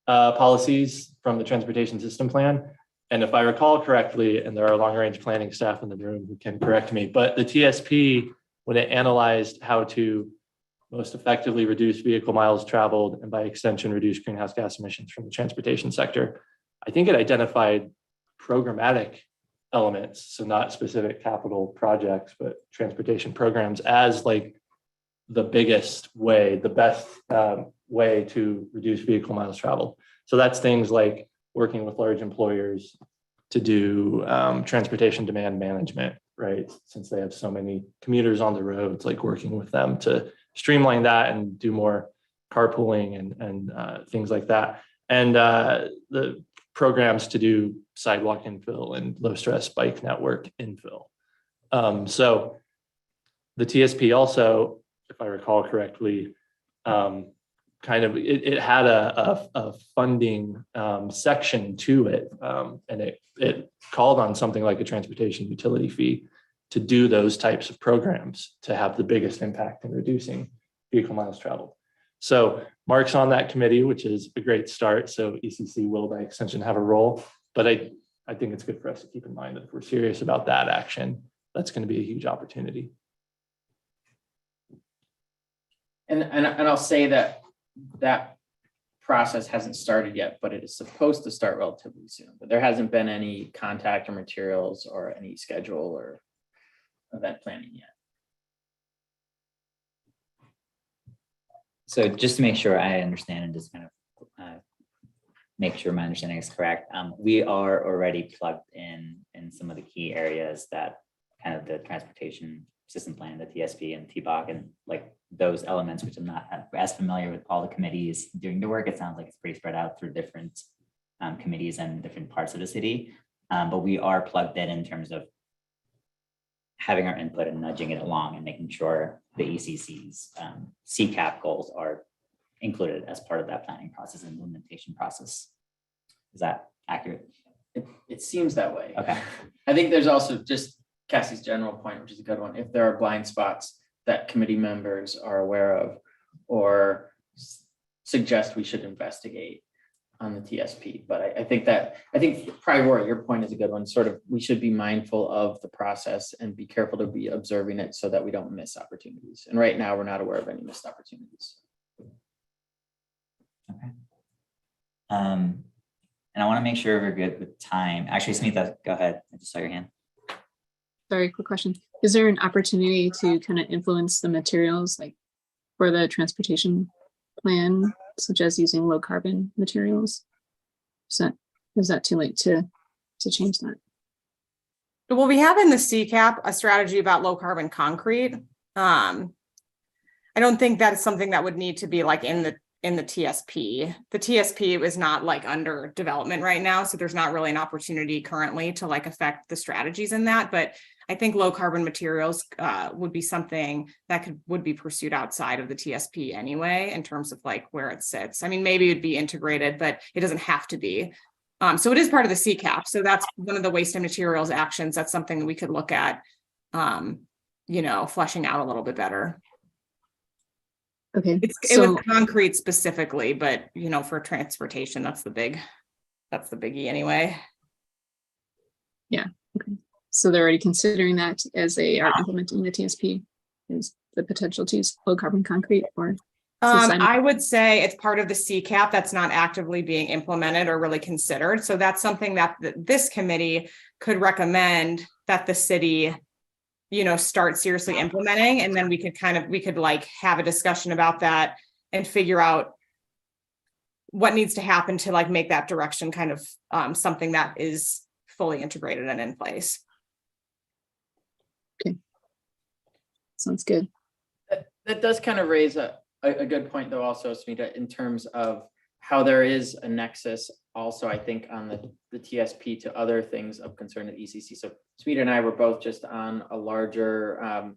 policies from the transportation system plan. And if I recall correctly, and there are long range planning staff in the room who can correct me, but the TSP, when it analyzed how to most effectively reduce vehicle miles traveled and by extension, reduce greenhouse gas emissions from the transportation sector, I think it identified programmatic elements, so not specific capital projects, but transportation programs as like the biggest way, the best way to reduce vehicle miles traveled. So that's things like working with large employers, to do transportation demand management, right? Since they have so many commuters on the roads, like working with them to streamline that and do more carpooling and things like that. And the programs to do sidewalk infill and low stress bike network infill. So the TSP also, if I recall correctly, kind of it had a funding section to it, and it called on something like a transportation utility fee to do those types of programs to have the biggest impact in reducing vehicle miles traveled. So Mark's on that committee, which is a great start. So ECC will by extension have a role, but I think it's good for us to keep in mind that if we're serious about that action, that's going to be a huge opportunity. And I'll say that process hasn't started yet, but it is supposed to start relatively soon. But there hasn't been any contact or materials or any schedule or event planning yet. So just to make sure I understand and just kind of make sure my understanding is correct, we are already plugged in some of the key areas that kind of the transportation system plan, the TSP and TBOC, and like those elements, which I'm not as familiar with all the committees doing the work. It sounds like it's pretty spread out through different committees and different parts of the city. But we are plugged in terms of having our input and nudging it along and making sure the ECC's CCAP goals are included as part of that planning process and implementation process. Is that accurate? It seems that way. Okay. I think there's also just Cassie's general point, which is a good one. If there are blind spots that committee members are aware of or suggest we should investigate on the TSP. But I think Rory, your point is a good one. Sort of, we should be mindful of the process and be careful to be observing it so that we don't miss opportunities. And right now, we're not aware of any missed opportunities. Okay. And I want to make sure we're good with time. Actually, Smita, go ahead. I just saw your hand. Sorry, quick question. Is there an opportunity to kind of influence the materials like for the transportation plan, such as using low carbon materials? Is that too late to change that? Well, we have in the CCAP a strategy about low carbon concrete. I don't think that's something that would need to be like in the TSP. The TSP is not like under development right now, so there's not really an opportunity currently to like affect the strategies in that. But I think low carbon materials would be something that would be pursued outside of the TSP anyway, in terms of like where it sits. I mean, maybe it'd be integrated, but it doesn't have to be. So it is part of the CCAP. So that's one of the waste and materials actions. That's something that we could look at, fleshing out a little bit better. Okay. It was concrete specifically, but for transportation, that's the biggie anyway. Yeah. Okay. So they're already considering that as they are implementing the TSP, is the potential to use low carbon concrete or I would say it's part of the CCAP that's not actively being implemented or really considered. So that's something that this committee could recommend that the city, start seriously implementing. And then we could like have a discussion about that and figure out what needs to happen to like make that direction kind of something that is fully integrated and in place. Okay. Sounds good. That does kind of raise a good point though also, Smita, in terms of how there is a nexus also, I think, on the TSP to other things of concern at ECC. So Smita and I were both just on a larger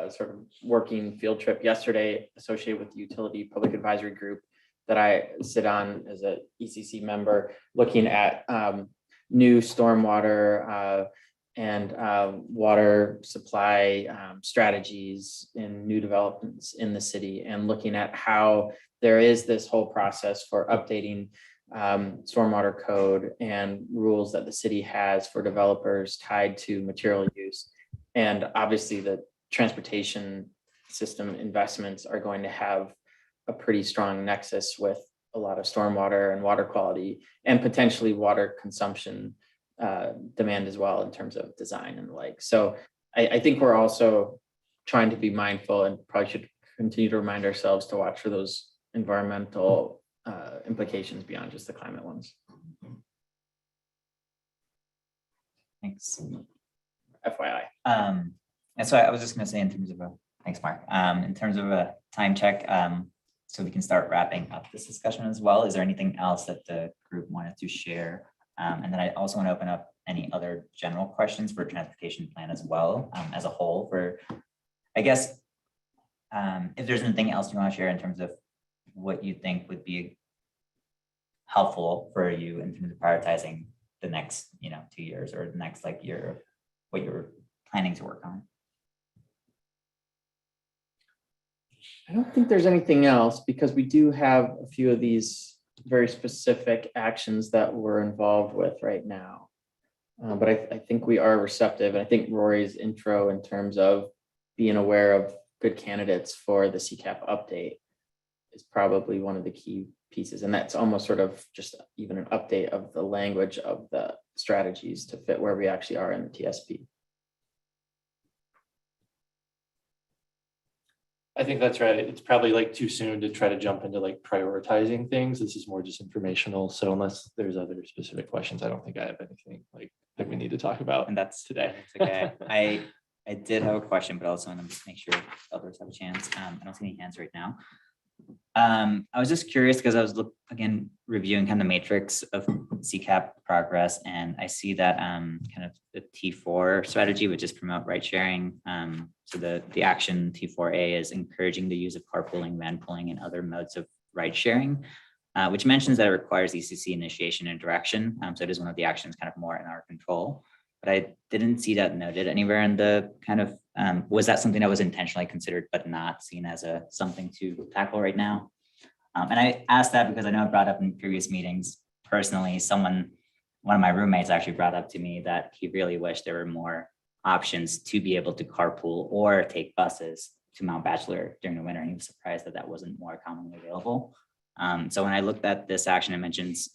sort of working field trip yesterday associated with the Utility Public Advisory Group that I sit on as a ECC member, looking at new stormwater and water supply strategies in new developments in the city, and looking at how there is this whole process for updating stormwater code and rules that the city has for developers tied to material use. And obviously the transportation system investments are going to have a pretty strong nexus with a lot of stormwater and water quality and potentially water consumption demand as well in terms of design and the like. So I think we're also trying to be mindful and probably should continue to remind ourselves to watch for those environmental implications beyond just the climate ones. Thanks. FYI. And so I was just gonna say in terms of thanks, Mark. In terms of a time check, so we can start wrapping up this discussion as well. Is there anything else that the group wanted to share? And then I also want to open up any other general questions for transportation plan as well, as a whole for, I guess, if there's anything else you want to share in terms of what you think would be helpful for you in terms of prioritizing the next, 2 years or the next like year of what you're planning to work on. I don't think there's anything else because we do have a few of these very specific actions that we're involved with right now. But I think we are receptive. And I think Rory's intro in terms of being aware of good candidates for the CCAP update is probably one of the key pieces. And that's almost sort of just even an update of the language of the strategies to fit where we actually are in the TSP. I think that's right. It's probably like too soon to try to jump into like prioritizing things. This is more just informational. So unless there's other specific questions, I don't think I have anything like that we need to talk about. And that's today. It's okay. I did have a question, but also want to make sure others have a chance. I don't see any hands right now. I was just curious because I was again reviewing kind of the matrix of CCAP progress, and I see that kind of the T4 strategy, which is promote ride sharing. So the action T4A is encouraging the use of carpooling, van pooling, and other modes of ride sharing, which mentions that it requires ECC initiation and direction. So it is one of the actions kind of more in our control. But I didn't see that noted anywhere in the kind of, was that something that was intentionally considered but not seen as something to tackle right now? And I asked that because I know I brought up in previous meetings, personally, one of my roommates actually brought up to me that he really wished there were more options to be able to carpool or take buses to Mount Bachelor during the winter. And he was surprised that that wasn't more commonly available. So when I looked at this action, it mentions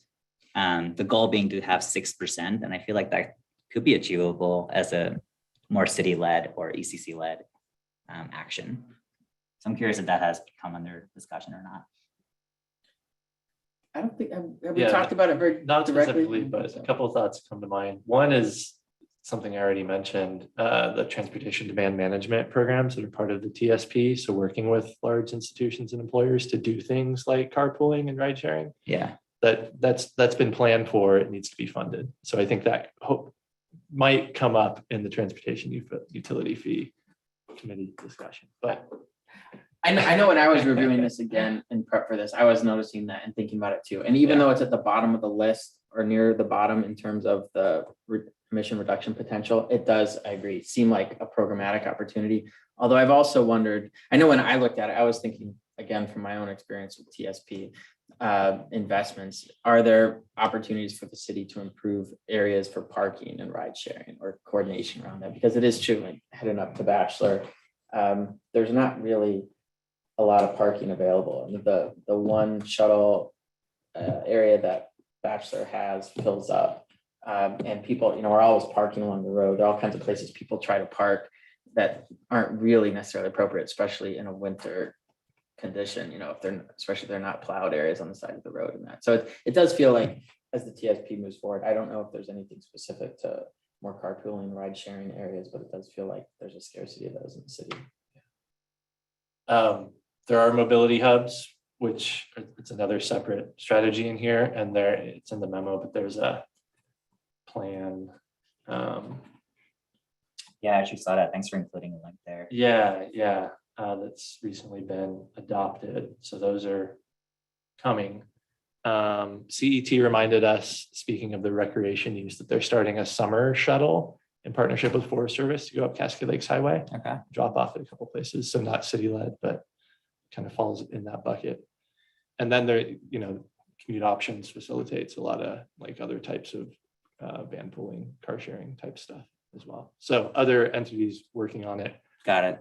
the goal being to have 6%. And I feel like that could be achievable as a more city-led or ECC-led action. So I'm curious if that has come under discussion or not. I don't think, have we talked about it very Not directly? specifically, but a couple of thoughts come to mind. One is something I already mentioned, the transportation demand management programs that are part of the TSP. So working with large institutions and employers to do things like carpooling and ride sharing. Yeah. That's been planned for, it needs to be funded. So I think that might come up in the transportation utility fee committee discussion, but I know when I was reviewing this again in prep for this, I was noticing that and thinking about it too. And even though it's at the bottom of the list or near the bottom in terms of the emission reduction potential, it does, I agree, seem like a programmatic opportunity. Although I've also wondered, I know when I looked at it, I was thinking again from my own experience with TSP investments, are there opportunities for the city to improve areas for parking and ride sharing or coordination around that? Because it is true, like heading up to Bachelor, there's not really a lot of parking available. I mean, the one shuttle area that Bachelor has fills up, and people, are always parking along the road. There are all kinds of places people try to park that aren't really necessarily appropriate, especially in a winter condition, especially if they're not plowed areas on the side of the road and that. So it does feel like as the TSP moves forward, I don't know if there's anything specific to more carpooling, ride sharing areas, but it does feel like there's a scarcity of those in the city. There are mobility hubs, which it's another separate strategy in here, and it's in the memo, but there's a plan. Yeah, I actually saw that. Thanks for including a link there. Yeah. That's recently been adopted. So those are coming. CET reminded us, speaking of the recreation use, that they're starting a summer shuttle in partnership with Forest Service to go up Cascade Lakes Highway. Okay. Drop off at a couple places. So not city-led, but kind of falls in that bucket. And then there, commute options facilitates a lot of like other types of van pooling, car sharing type stuff as well. So other entities working on it. Got it.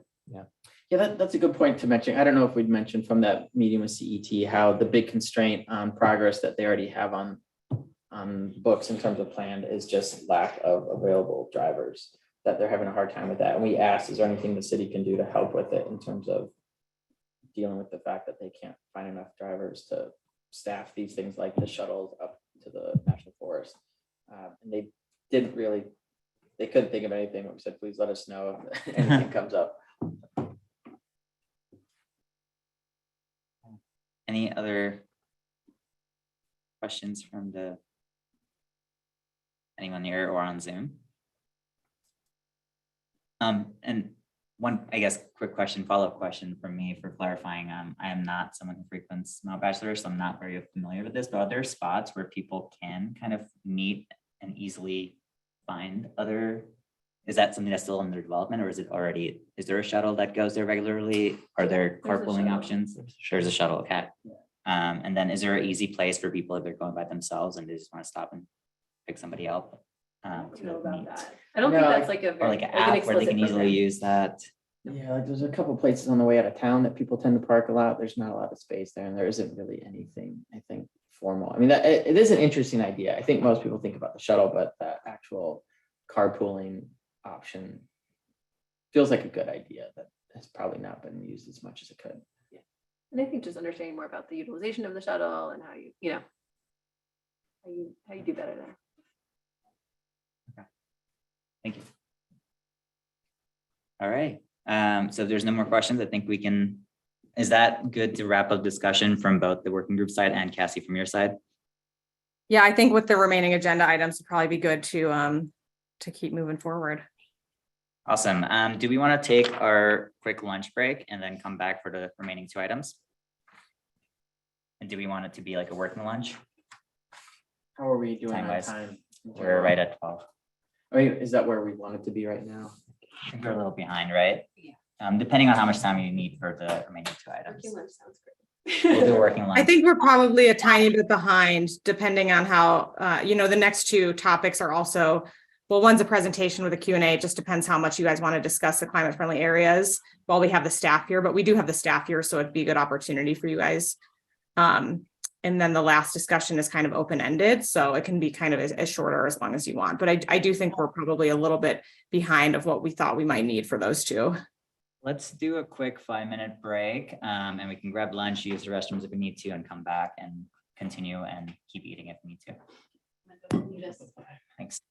Yeah, that's a good point to mention. I don't know if we'd mentioned from that meeting with CET how the big constraint on progress that they already have on books in terms of planned is just lack of available drivers, that they're having a hard time with that. And we asked, is there anything the city can do to help with it in terms of dealing with the fact that they can't find enough drivers to staff these things like the shuttles up to the national forest. And they didn't really they couldn't think of anything, but we said, please let us know if anything comes up. Any other questions from anyone here or on Zoom? And one, I guess, quick question, follow-up question from me for clarifying. I am not someone who frequents Mount Bachelor, so I'm not very familiar with this, but are there spots where people can kind of meet and easily find other? Is that something that's still under development, or is it already, is there a shuttle that goes there regularly? Are there There's a carpooling shuttle. options? There's a shuttle, okay. And then is there an easy place for people if they're going by themselves and they just want to stop and pick somebody up? I don't To know about meet? that. I don't think No, that's like a Or very, like an an app where they explicit can easily program. use that? Yeah, like there's a couple places on the way out of town that people tend to park a lot. There's not a lot of space there, and there isn't really anything, I think, formal. I mean, it is an interesting idea. I think most people think about the shuttle, but the actual carpooling option feels like a good idea that has probably not been used as much as it could. And I think just understanding more about the utilization of the shuttle and how you know, how you do better there. Thank you. All right, so if there's no more questions, I think we can, is that good to wrap up discussion from both the working group side and Cassie from your side? Yeah, I think with the remaining agenda items, it'd probably be good to keep moving forward. Awesome. Do we want to take our quick lunch break and then come back for the remaining two items? And do we want it to be like a working lunch? How are we doing on Time-wise, time? We're right at 12. I mean, is that where we want it to be right now? I think we're a little behind, right? Depending on how much time you need for the remaining two items. Working lunch sounds great. We'll do working lunch. I think we're probably a tiny bit behind, depending on how, the next two topics are also, well, one's a presentation with a Q&A. It just depends how much you guys want to discuss the climate friendly areas while we have the staff here, but we do have the staff here, so it'd be a good opportunity for you guys. And then the last discussion is kind of open-ended, so it can be kind of as short or as long as you want. But I do think we're probably a little bit behind of what we thought we might need for those two. Let's do a quick 5-minute break, and we can grab lunch, use the restrooms if we need to, and come back and continue and keep eating if we need to. Thanks.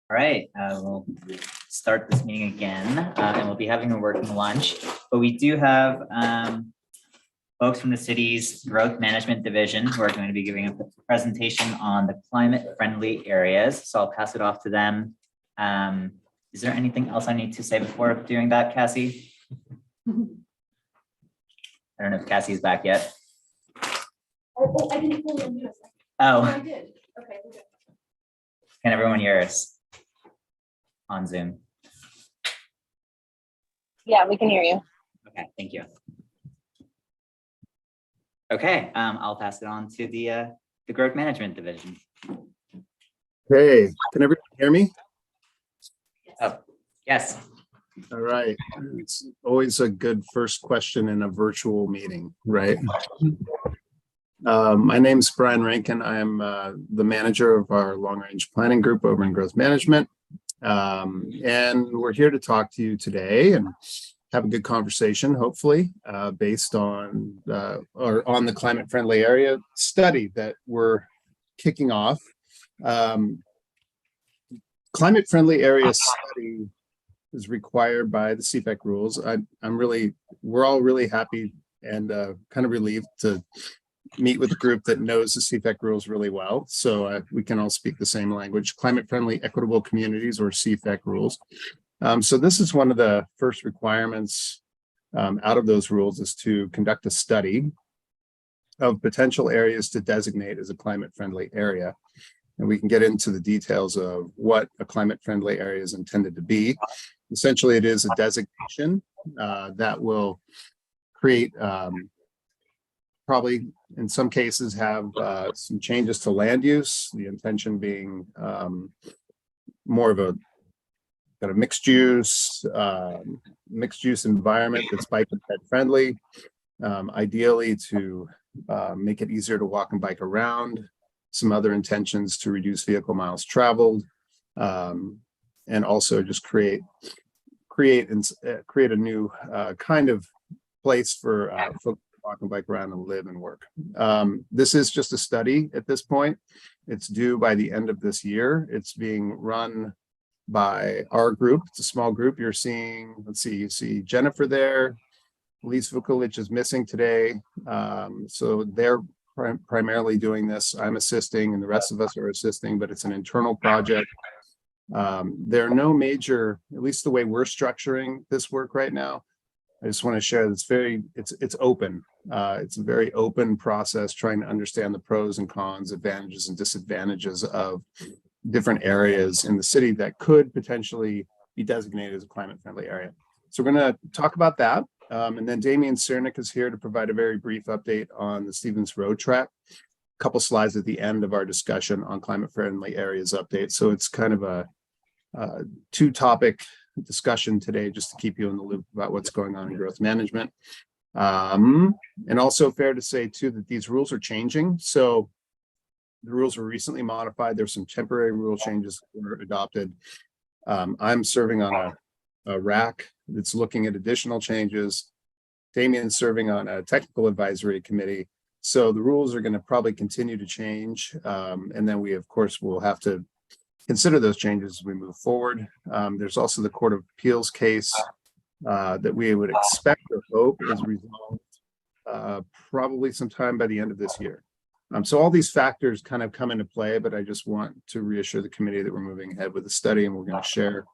All right, we'll start this meeting again, and we'll be having a working lunch, but we do have folks from the city's growth management division who are going to be giving a presentation on the climate-friendly areas. So I'll pass it off to them. Is there anything else I need to say before doing that, Cassie? I don't know if Cassie's back yet. Oh, I didn't pull in. Oh, I did. Okay. We're good. can everyone hear us on Zoom? Yeah, we can hear you. Okay, thank you. Okay, I'll pass it on to the growth management division. Hey, can everyone hear me? Oh, yes. All right. It's always a good first question in a virtual meeting, right? My name's Brian Rankin. I am the manager of our long-range planning group over in growth management. And we're here to talk to you today and have a good conversation, hopefully, based on or on the climate-friendly area study that we're kicking off. Climate-friendly area study is required by the CFAC rules. We're all really happy and kind of relieved to meet with a group that knows the CFAC rules really well. So we can all speak the same language, climate-friendly equitable communities or CFAC rules. So this is one of the first requirements out of those rules is to conduct a study of potential areas to designate as a climate-friendly area. And we can get into the details of what a climate-friendly area is intended to be. Essentially, it is a designation that will create, probably in some cases, have some changes to land use, the intention being more of a kind of mixed use environment that's bike and pet friendly, ideally to make it easier to walk and bike around, some other intentions to reduce vehicle miles traveled, and also just create a new kind of place for folks to walk and bike around and live and work. This is just a study at this point. It's due by the end of this year. It's being run by our group. It's a small group. You're seeing, let's see, you see Jennifer there. Elise Vukovic is missing today. So they're primarily doing this. I'm assisting and the rest of us are assisting, but it's an internal project. There are no major, at least the way we're structuring this work right now. I just want to share it's open. It's a very open process trying to understand the pros and cons, advantages and disadvantages of different areas in the city that could potentially be designated as a climate friendly area. So we're going to talk about that. And then Damian Cernick is here to provide a very brief update on the Stevens Road track. A couple slides at the end of our discussion on climate friendly areas update. So it's kind of a two topic discussion today, just to keep you in the loop about what's going on in growth management. And also fair to say too, that these rules are changing. So the rules were recently modified. There's some temporary rule changes that were adopted. I'm serving on a RAC that's looking at additional changes. Damien's serving on a technical advisory committee. So the rules are going to probably continue to change. And then we, of course, will have to consider those changes as we move forward. There's also the Court of Appeals case that we would expect or hope is resolved probably sometime by the end of this year. So all these factors kind of come into play, but I just want to reassure the committee that we're moving ahead with the study and we're going to share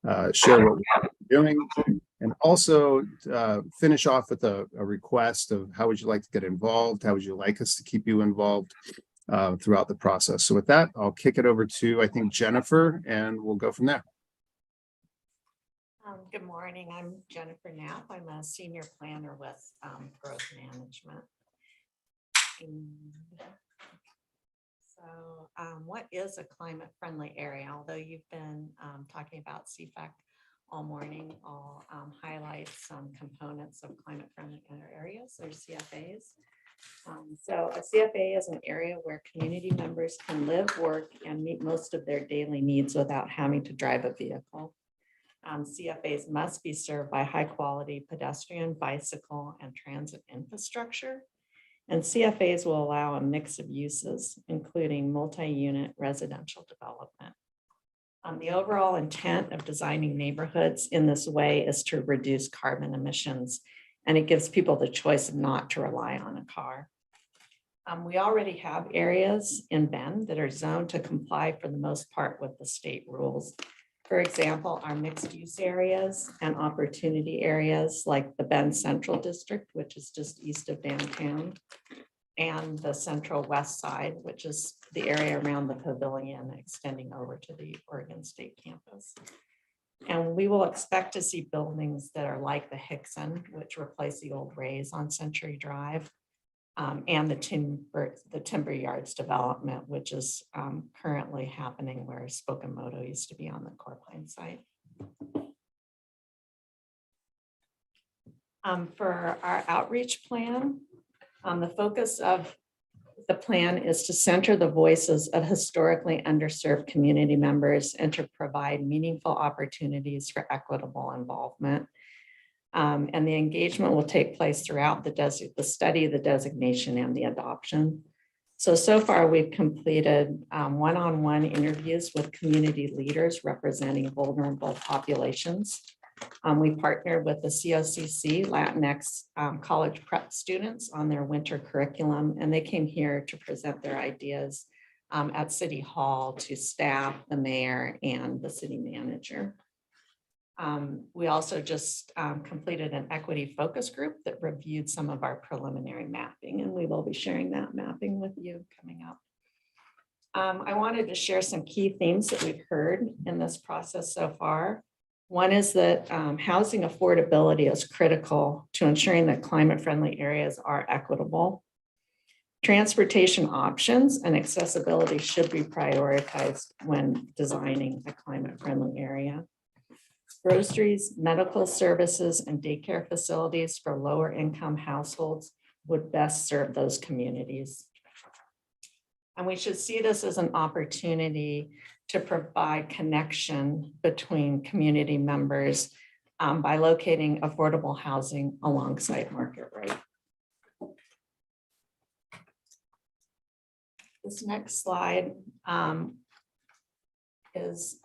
what we're doing, and also finish off with a request of how would you like to get involved? How would you like us to keep you involved throughout the process? So with that, I'll kick it over to, I think, Jennifer, and we'll go from there. Good morning. I'm Jennifer Knapp. I'm a senior planner with growth management. And so what is a climate friendly area? Although you've been talking about CFAC all morning, I'll highlight some components of climate friendly areas or CFAs. So a CFA is an area where community members can live, work, and meet most of their daily needs without having to drive a vehicle. CFAs must be served by high quality pedestrian, bicycle, and transit infrastructure. And CFAs will allow a mix of uses, including multi-unit residential development. The overall intent of designing neighborhoods in this way is to reduce carbon emissions, and it gives people the choice not to rely on a car. We already have areas in Bend that are zoned to comply for the most part with the state rules. For example, our mixed use areas and opportunity areas like the Bend Central District, which is just east of downtown, and the Central West Side, which is the area around the pavilion extending over to the Oregon State campus. And we will expect to see buildings that are like the Hickson, which replace the old Rays on Century Drive, and the Timber Yards development, which is currently happening where Spokamoto used to be on the Core Pine site. For our outreach plan, the focus of the plan is to center the voices of historically underserved community members and to provide meaningful opportunities for equitable involvement. And the engagement will take place throughout the study, the designation, and the adoption. So far we've completed one-on-one interviews with community leaders representing vulnerable populations. We partnered with the COCC Latinx college prep students on their winter curriculum, and they came here to present their ideas at City Hall to staff, the mayor, and the city manager. We also just completed an equity focus group that reviewed some of our preliminary mapping, and we will be sharing that mapping with you coming up. I wanted to share some key themes that we've heard in this process so far. One is that housing affordability is critical to ensuring that climate-friendly areas are equitable. Transportation options and accessibility should be prioritized when designing a climate-friendly area. Groceries, medical services, and daycare facilities for lower income households would best serve those communities. And we should see this as an opportunity to provide connection between community members by locating affordable housing alongside market rate. This next slide is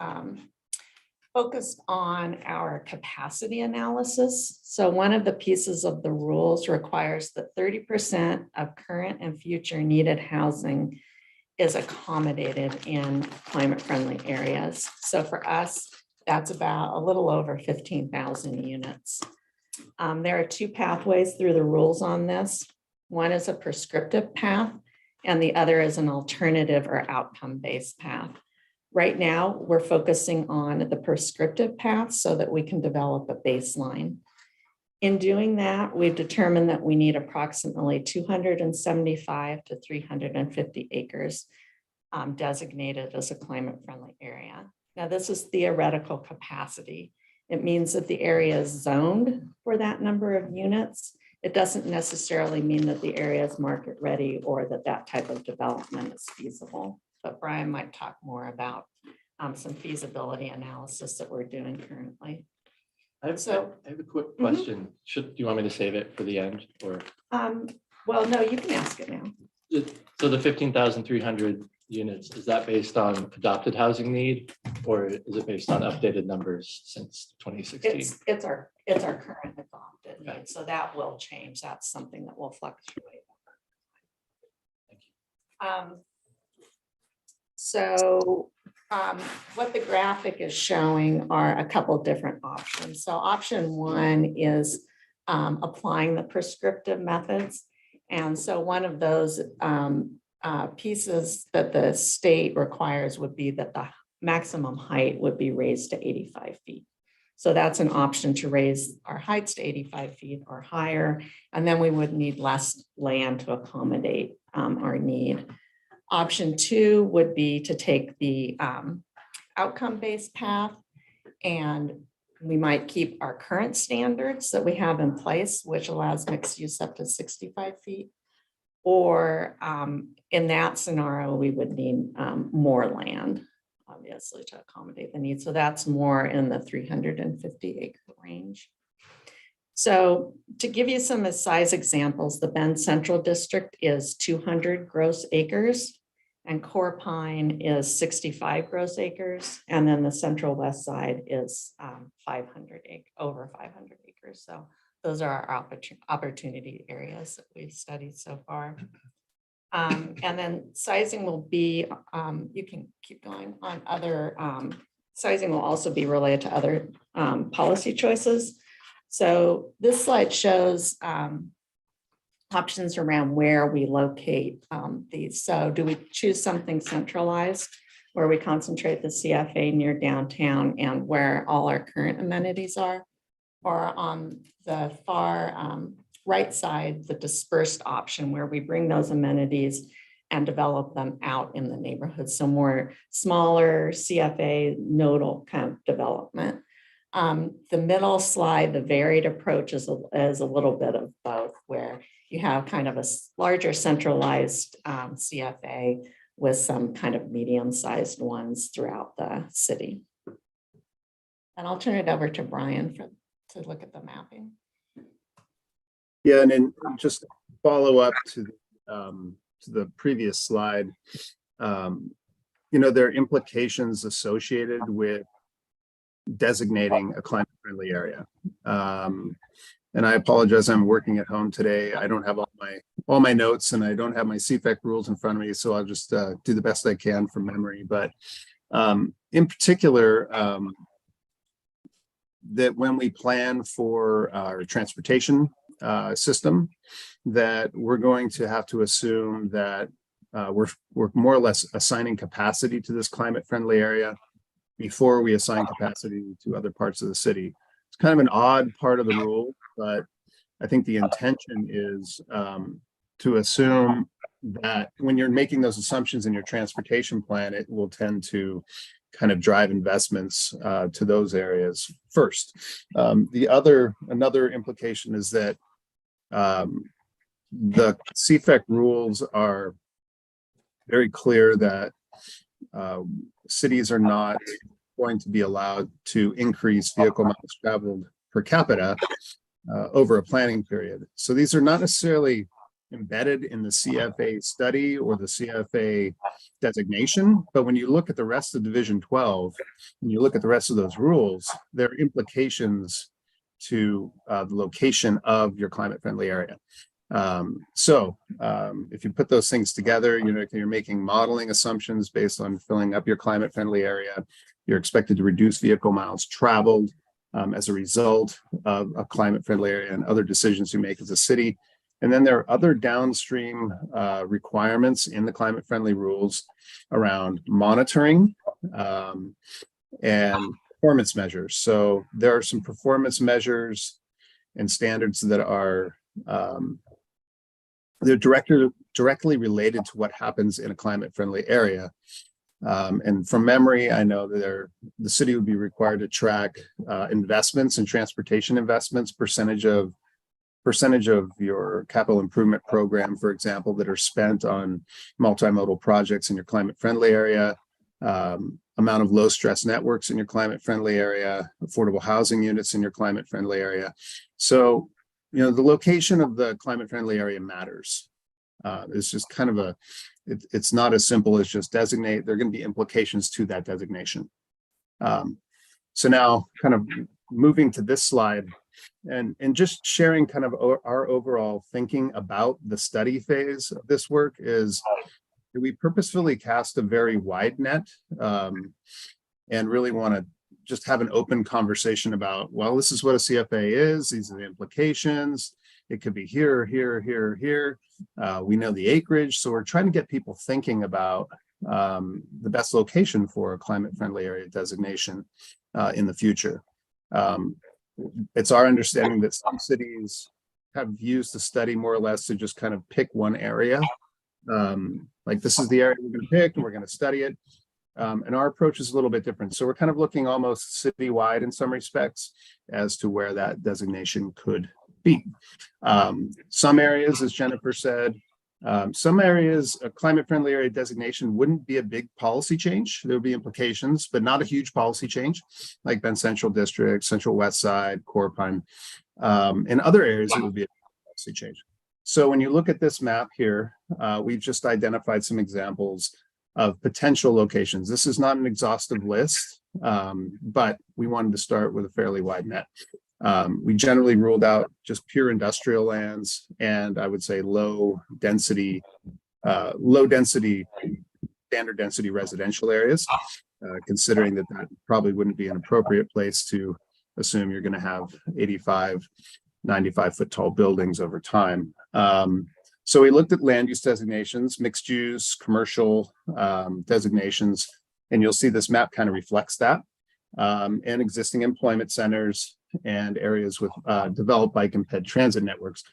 focused on our capacity analysis. So one of the pieces of the rules requires that 30% of current and future needed housing is accommodated in climate-friendly areas. So for us, that's about a little over 15,000 units. There are two pathways through the rules on this. One is a prescriptive path, and the other is an alternative or outcome-based path. Right now, we're focusing on the prescriptive path so that we can develop a baseline. In doing that, we've determined that we need approximately 275 to 350 acres designated as a climate-friendly area. Now, this is theoretical capacity. It means that the area is zoned for that number of units. It doesn't necessarily mean that the area is market ready or that that type of development is feasible. But Brian might talk more about some feasibility analysis that we're doing currently. I have a quick question. Do you want me to save it for the end or? Well, no, you can ask it now. So the 15,300 units, is that based on adopted housing need or is it based on updated numbers since 2016? It's our current adopted need, so that will change. That's something that will fluctuate. Thank you. So what the graphic is showing are a couple different options. So option one is applying the prescriptive methods. And so one of those pieces that the state requires would be that the maximum height would be raised to 85 feet. So that's an option to raise our heights to 85 feet or higher. And then we would need less land to accommodate our need. Option two would be to take the outcome-based path, and we might keep our current standards that we have in place, which allows mixed use up to 65 feet. Or in that scenario, we would need more land, obviously, to accommodate the need. So that's more in the 350 acre range. So to give you some size examples, the Bend Central District is 200 gross acres. And Core Pine is 65 gross acres. And then the central west side is 500 over 500 acres. So those are our opportunity areas that we've studied so far. And then sizing will be, you can keep going on other, sizing will also be related to other policy choices. So this slide shows options around where we locate these. So do we choose something centralized where we concentrate the CFA near downtown and where all our current amenities are? Or on the far right side, the dispersed option where we bring those amenities and develop them out in the neighborhood. So more smaller CFA nodal kind of development. The middle slide, the varied approach is a little bit of both, where you have kind of a larger centralized CFA with some kind of medium-sized ones throughout the city. And I'll turn it over to Brian to look at the mapping. Yeah, and then just follow up to the previous slide. You know, there are implications associated with designating a climate-friendly area. And I apologize, I'm working at home today. I don't have all my notes, and I don't have my CFAC rules in front of me, so I'll just do the best I can from memory. But in particular, that when we plan for our transportation system, that we're going to have to assume that we're more or less assigning capacity to this climate-friendly area before we assign capacity to other parts of the city. It's kind of an odd part of the rule, but I think the intention is to assume that when you're making those assumptions in your transportation plan, it will tend to kind of drive investments to those areas first. Another implication is that the CFAC rules are very clear that cities are not going to be allowed to increase vehicle miles traveled per capita over a planning period. So these are not necessarily embedded in the CFA study or the CFA designation, but when you look at the rest of Division 12, and you look at the rest of those rules, there are implications to the location of your climate-friendly area. If you put those things together, you're making modeling assumptions based on filling up your climate-friendly area. You're expected to reduce vehicle miles traveled as a result of a climate-friendly area and other decisions you make as a city. And then there are other downstream requirements in the climate-friendly rules around monitoring and performance measures. So there are some performance measures and standards that are they're directly related to what happens in a climate-friendly area. And from memory, I know that the city would be required to track investments and transportation investments, percentage of your capital improvement program, for example, that are spent on multimodal projects in your climate-friendly area, amount of low-stress networks in your climate-friendly area, affordable housing units in your climate-friendly area. So, the location of the climate-friendly area matters. It's just kind of it's not as simple as just designate. There are going to be implications to that designation. So now kind of moving to this slide and just sharing kind of our overall thinking about the study phase of this work is we purposefully cast a very wide net and really want to just have an open conversation about, well, this is what a CFA is. These are the implications. It could be here, here, here, here. We know the acreage. So we're trying to get people thinking about the best location for a climate-friendly area designation in the future. It's our understanding that some cities have used the study more or less to just kind of pick one area. Like this is the area we're going to pick and we're going to study it. And our approach is a little bit different. So we're kind of looking almost citywide in some respects as to where that designation could be. Some areas, as Jennifer said, some areas, a climate-friendly area designation wouldn't be a big policy change. There would be implications, but not a huge policy change, like Bend Central District, Central West Side, Core Pine. In other areas, it would be a policy change. So when you look at this map here, we've just identified some examples of potential locations. This is not an exhaustive list, but we wanted to start with a fairly wide net. We generally ruled out just pure industrial lands, and I would say low density, standard density residential areas, considering that probably wouldn't be an appropriate place to assume you're going to have 85, 95 foot tall buildings over time. So we looked at land use designations, mixed use, commercial designations, and you'll see this map kind of reflects that, and existing employment centers and areas with developed bike and ped transit networks.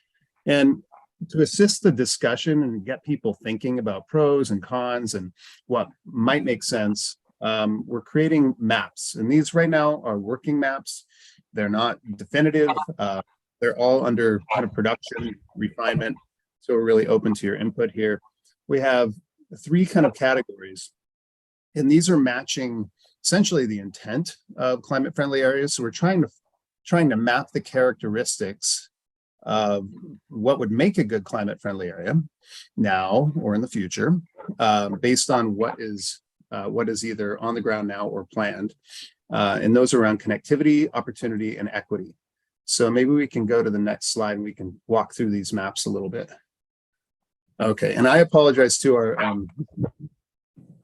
And to assist the discussion and get people thinking about pros and cons and what might make sense, we're creating maps. And these right now are working maps. They're not definitive. They're all under kind of production, refinement. So we're really open to your input here. We have 3 kind of categories, and these are matching essentially the intent of climate friendly areas. So we're trying to map the characteristics of what would make a good climate friendly area now or in the future, based on what is either on the ground now or planned. And those are around connectivity, opportunity, and equity. So maybe we can go to the next slide and we can walk through these maps a little bit. Okay, and I apologize to our,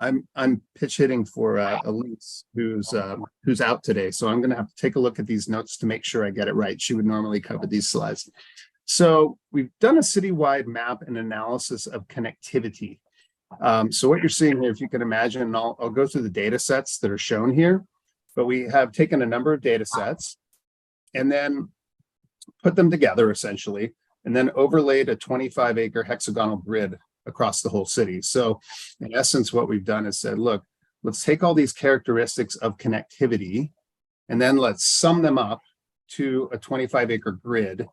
I'm pitch hitting for Elise, who's out today. So I'm gonna have to take a look at these notes to make sure I get it right. She would normally cover these slides. So we've done a citywide map and analysis of connectivity. So what you're seeing here, if you can imagine, and I'll go through the data sets that are shown here, but we have taken a number of data sets and then put them together essentially, and then overlaid a 25-acre hexagonal grid across the whole city. So in essence, what we've done is said, look, let's take all these characteristics of connectivity, and then let's sum them up to a 25-acre grid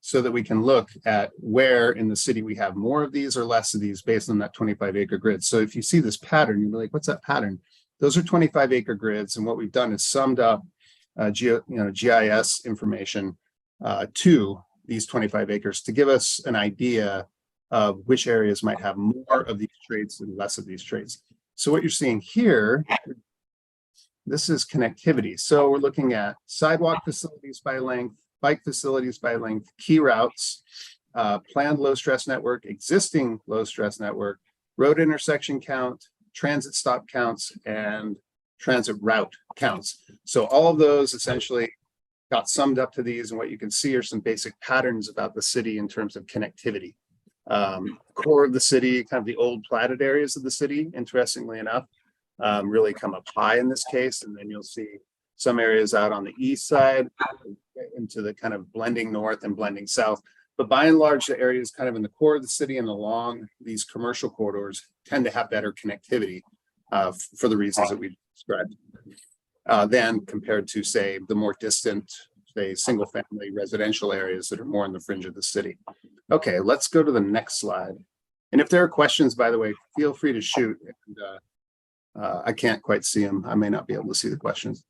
so that we can look at where in the city we have more of these or less of these based on that 25-acre grid. So if you see this pattern, you'll be like, what's that pattern? Those are 25-acre grids, and what we've done is summed up GIS information to these 25 acres to give us an idea of which areas might have more of these traits and less of these traits. So what you're seeing here, this is connectivity. So we're looking at sidewalk facilities by length, bike facilities by length, key routes, planned low stress network, existing low stress network, road intersection count, transit stop counts, and transit route counts. So all of those essentially got summed up to these, and what you can see are some basic patterns about the city in terms of connectivity. Core of the city, kind of the old platted areas of the city, interestingly enough, really come up high in this case, and then you'll see some areas out on the east side into the kind of blending north and blending south. But by and large, the areas kind of in the core of the city and along these commercial corridors tend to have better connectivity for the reasons that we described. Than compared to, say, the more distant, say, single family residential areas that are more in the fringe of the city. Okay, let's go to the next slide. And if there are questions, by the way, feel free to shoot. And, I can't quite see them. I may not be able to see the questions.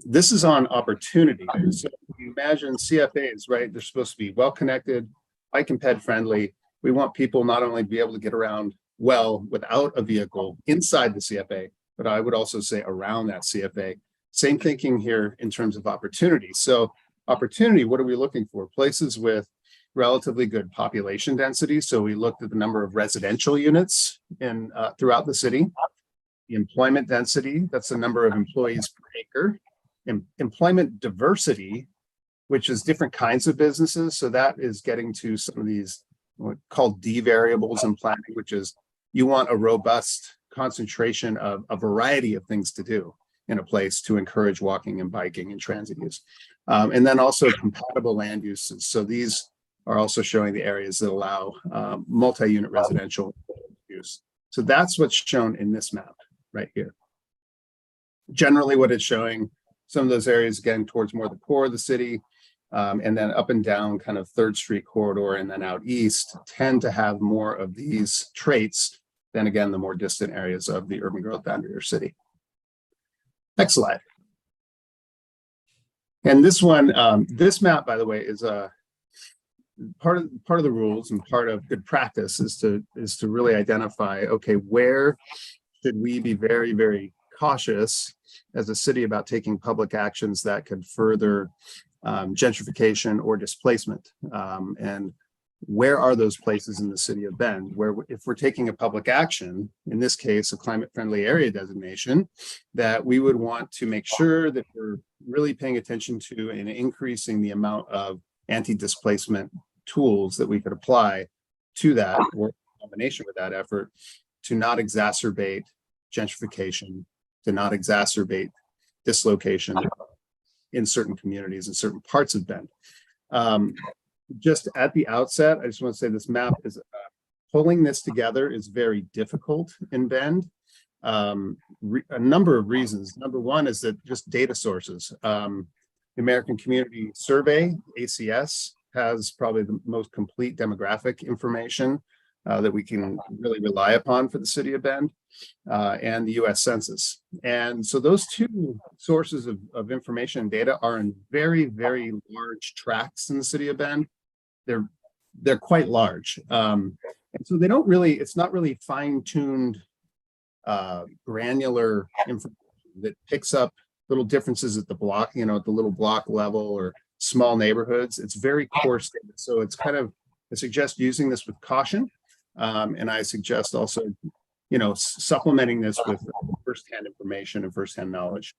This is on opportunity. So you imagine CFAs, right? They're supposed to be well-connected, bike and ped friendly. We want people not only to be able to get around well without a vehicle inside the CFA, but I would also say around that CFA. Same thinking here in terms of opportunity. So opportunity, what are we looking for? Places with relatively good population density. So we looked at the number of residential units in throughout the city. The employment density, that's the number of employees per acre. Employment diversity, which is different kinds of businesses. So that is getting to some of these what called D variables in planning, which is you want a robust concentration of a variety of things to do in a place to encourage walking and biking and transit use. And then also compatible land uses. So these are also showing the areas that allow multi-unit residential use. So that's what's shown in this map right here. Generally what it's showing, some of those areas again towards more the core of the city, and then up and down kind of 3rd Street corridor and then out east tend to have more of these traits than again, the more distant areas of the urban growth boundary or city. Next slide. And this one, this map, by the way, is part of the rules and part of good practice is to really identify, okay, where should we be very, very cautious as a city about taking public actions that could further gentrification or displacement, and where are those places in the city of Bend where if we're taking a public action, in this case, a climate friendly area designation, that we would want to make sure that we're really paying attention to and increasing the amount of anti-displacement tools that we could apply to that, or in combination with that effort, to not exacerbate gentrification, to not exacerbate dislocation in certain communities, in certain parts of Bend. Just at the outset, I just want to say this map is pulling this together is very difficult in Bend. A number of reasons. Number one is that just data sources. The American Community Survey, ACS, has probably the most complete demographic information that we can really rely upon for the city of Bend, and the US Census. And so those two sources of information and data are in very, very large tracts in the city of Bend. They're quite large. And so they don't really, it's not really fine-tuned granular information that picks up little differences at the block, you know, at the little block level or small neighborhoods. It's very coarse data. So it's kind of, I suggest using this with caution. And I suggest also, you know, supplementing this with firsthand information and firsthand knowledge.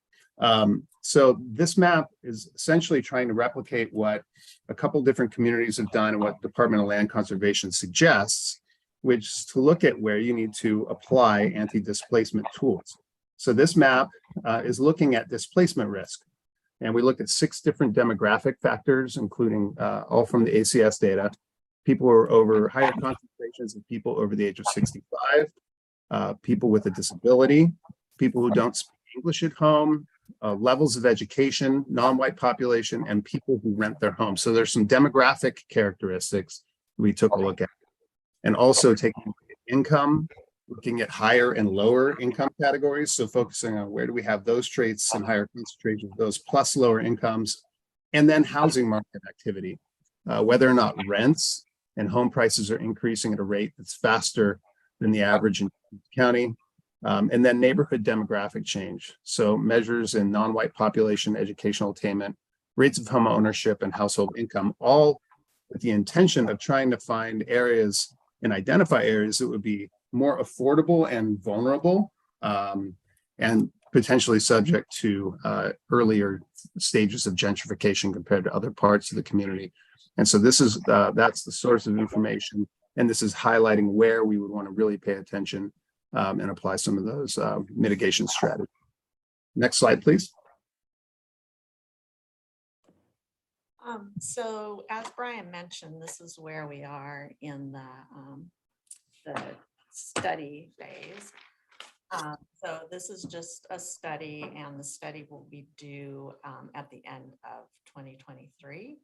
So this map is essentially trying to replicate what a couple different communities have done and what Department of Land Conservation suggests, which is to look at where you need to apply anti-displacement tools. So this map is looking at displacement risk. And we looked at 6 different demographic factors, including all from the ACS data. People who are over higher concentrations of people over the age of 65, people with a disability, people who don't speak English at home, levels of education, non-white population, and people who rent their home. So there's some demographic characteristics we took a look at. And also taking a look at income, looking at higher and lower income categories. So focusing on where do we have those traits and higher concentration of those plus lower incomes, and then housing market activity, whether or not rents and home prices are increasing at a rate that's faster than the average in the county. And then neighborhood demographic change. So measures in non-white population, educational attainment, rates of home ownership, and household income, all with the intention of trying to find areas and identify areas that would be more affordable and vulnerable, and potentially subject to earlier stages of gentrification compared to other parts of the community. And so this is that's the source of information, and this is highlighting where we would want to really pay attention and apply some of those mitigation strategies. Next slide, please. So as Brian mentioned, this is where we are in the study phase. So this is just a study, and the study will be due at the end of 2023.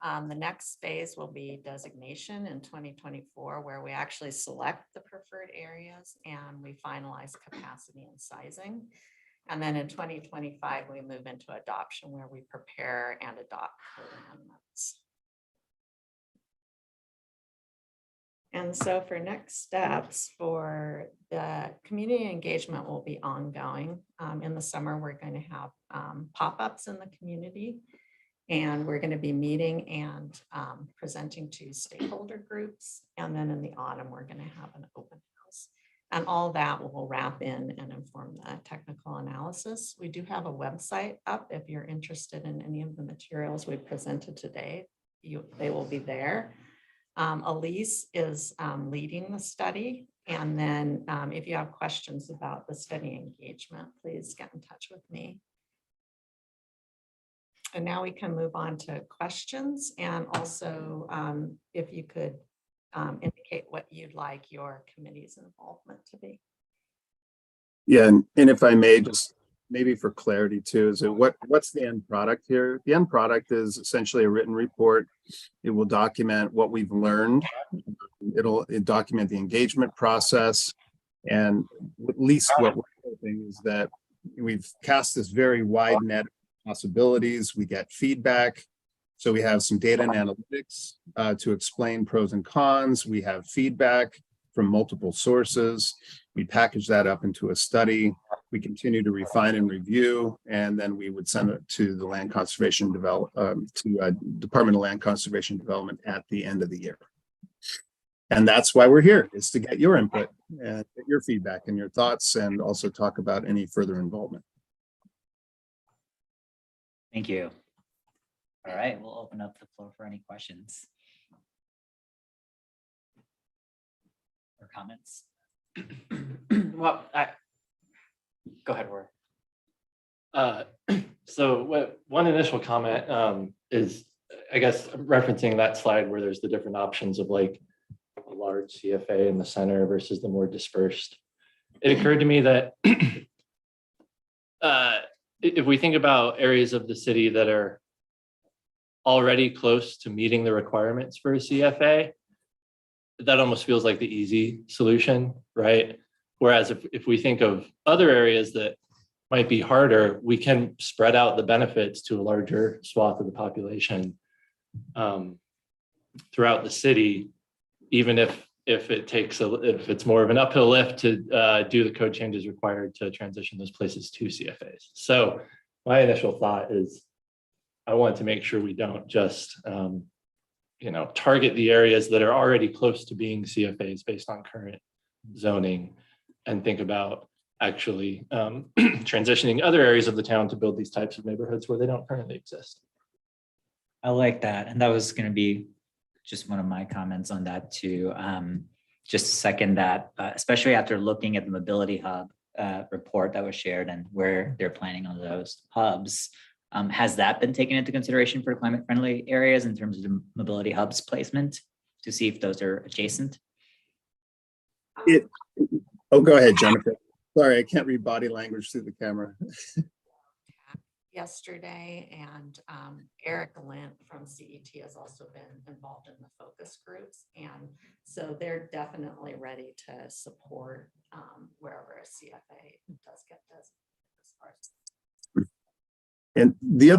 The next phase will be designation in 2024, where we actually select the preferred areas and we finalize capacity and sizing. And then in 2025, we move into adoption, where we prepare and adopt code amendments. And so for next steps, for the community engagement will be ongoing. In the summer, we're going to have pop-ups in the community. And we're going to be meeting and presenting to stakeholder groups. And then in the autumn, we're going to have an open house. And all that will wrap in and inform the technical analysis. We do have a website up. If you're interested in any of the materials we presented today, they will be there. Elise is leading the study. And then if you have questions about the study engagement, please get in touch with me. And now we can move on to questions, and also if you could indicate what you'd like your committee's involvement to be. Yeah, and if I may, just maybe for clarity too, is what's the end product here? The end product is essentially a written report. It will document what we've learned. It'll document the engagement process, and at least what we're hoping is that we've cast this very wide net possibilities. We get feedback. So we have some data and analytics to explain pros and cons. We have feedback from multiple sources. We package that up into a study. We continue to refine and review, and then we would send it to the Land Conservation Department of Land Conservation Development at the end of the year. And that's why we're here, is to get your input and get your feedback and your thoughts, and also talk about any further involvement. Thank you. All right, we'll open up the floor for any questions or comments. Well, go ahead, Rory. So one initial comment is, I guess, referencing that slide where there's the different options of like a large CFA in the center versus the more dispersed. It occurred to me that if we think about areas of the city that are already close to meeting the requirements for a CFA, that almost feels like the easy solution, right? Whereas if we think of other areas that might be harder, we can spread out the benefits to a larger swath of the population throughout the city, even if it's more of an uphill lift to do the code changes required to transition those places to CFAs. So my initial thought is I want to make sure we don't just target the areas that are already close to being CFAs based on current zoning, and think about actually transitioning other areas of the town to build these types of neighborhoods where they don't currently exist. I like that. And that was going to be just one of my comments on that too. Just second that, especially after looking at the mobility hub report that was shared and where they're planning on those hubs. Has that been taken into consideration for climate friendly areas in terms of the mobility hubs placement to see if those are adjacent? Oh, go ahead, Jennifer. Sorry, I can't read body language through the camera. Yesterday, and Eric Lint from CET has also been involved in the focus groups, and so they're definitely ready to support wherever a CFA does get designated as far as. And the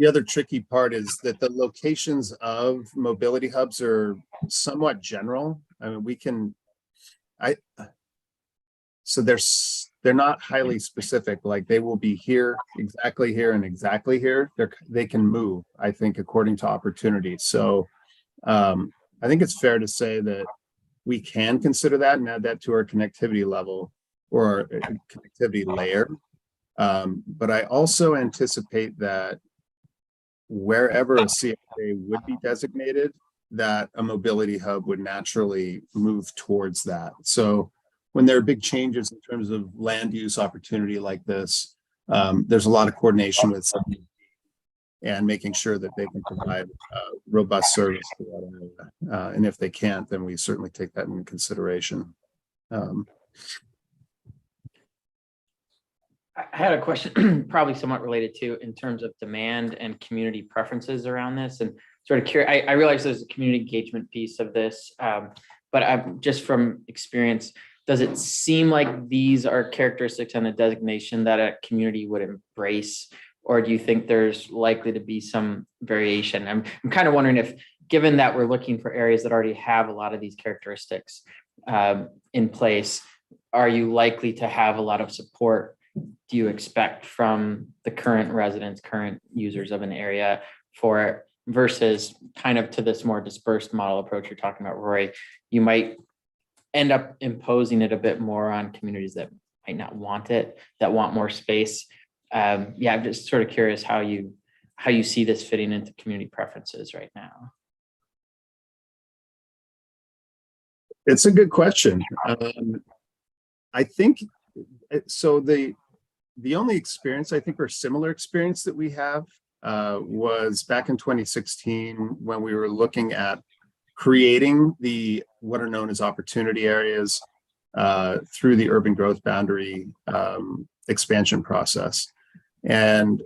other tricky part is that the locations of mobility hubs are somewhat general. I mean, so they're not highly specific, like they will be here, and exactly here. They can move, I think, according to opportunity. So I think it's fair to say that we can consider that and add that to our connectivity level or our connectivity layer. But I also anticipate that wherever a CFA would be designated, that a mobility hub would naturally move towards that. So when there are big changes in terms of land use opportunity like this, there's a lot of coordination with some and making sure that they can provide robust service to that area. And if they can't, then we certainly take that into consideration. I had a question, probably somewhat related to in terms of demand and community preferences around this, and sort of curious. I realize there's a community engagement piece of this, but I'm just from experience, does it seem like these are characteristics on a designation that a community would embrace, or do you think there's likely to be some variation? I'm kind of wondering if, given that we're looking for areas that already have a lot of these characteristics in place, are you likely to have a lot of support? Do you expect from the current residents, current users of an area for it versus kind of to this more dispersed model approach you're talking about, Roy? You might end up imposing it a bit more on communities that might not want it, that want more space. I'm just sort of curious how you see this fitting into community preferences right now. It's a good question. I think so. The only experience, I think, or similar experience that we have was back in 2016 when we were looking at creating what are known as opportunity areas through the urban growth boundary expansion process. And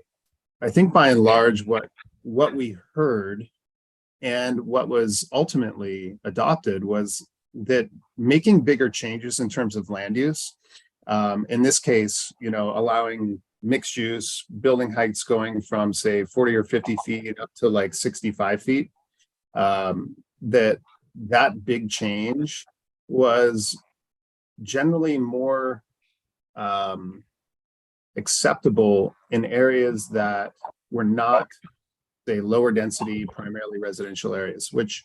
I think by and large, what we heard and what was ultimately adopted was that making bigger changes in terms of land use, in this case, allowing mixed use, building heights going from say 40 or 50 feet up to like 65 feet. That big change was generally more acceptable in areas that were not, say, lower density, primarily residential areas, which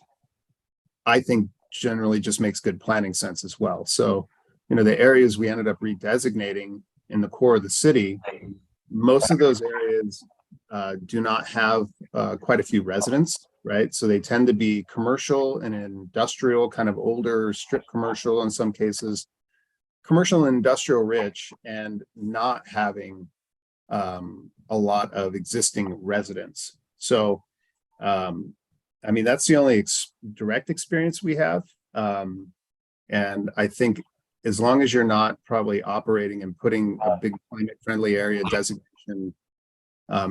I think generally just makes good planning sense as well. So, the areas we ended up redesignating in the core of the city, most of those areas do not have quite a few residents, right? So they tend to be commercial and industrial, kind of older strip commercial in some cases, commercial and industrial rich, and not having a lot of existing residents. So, that's the only direct experience we have. And I think as long as you're not probably operating and putting a big climate friendly area designation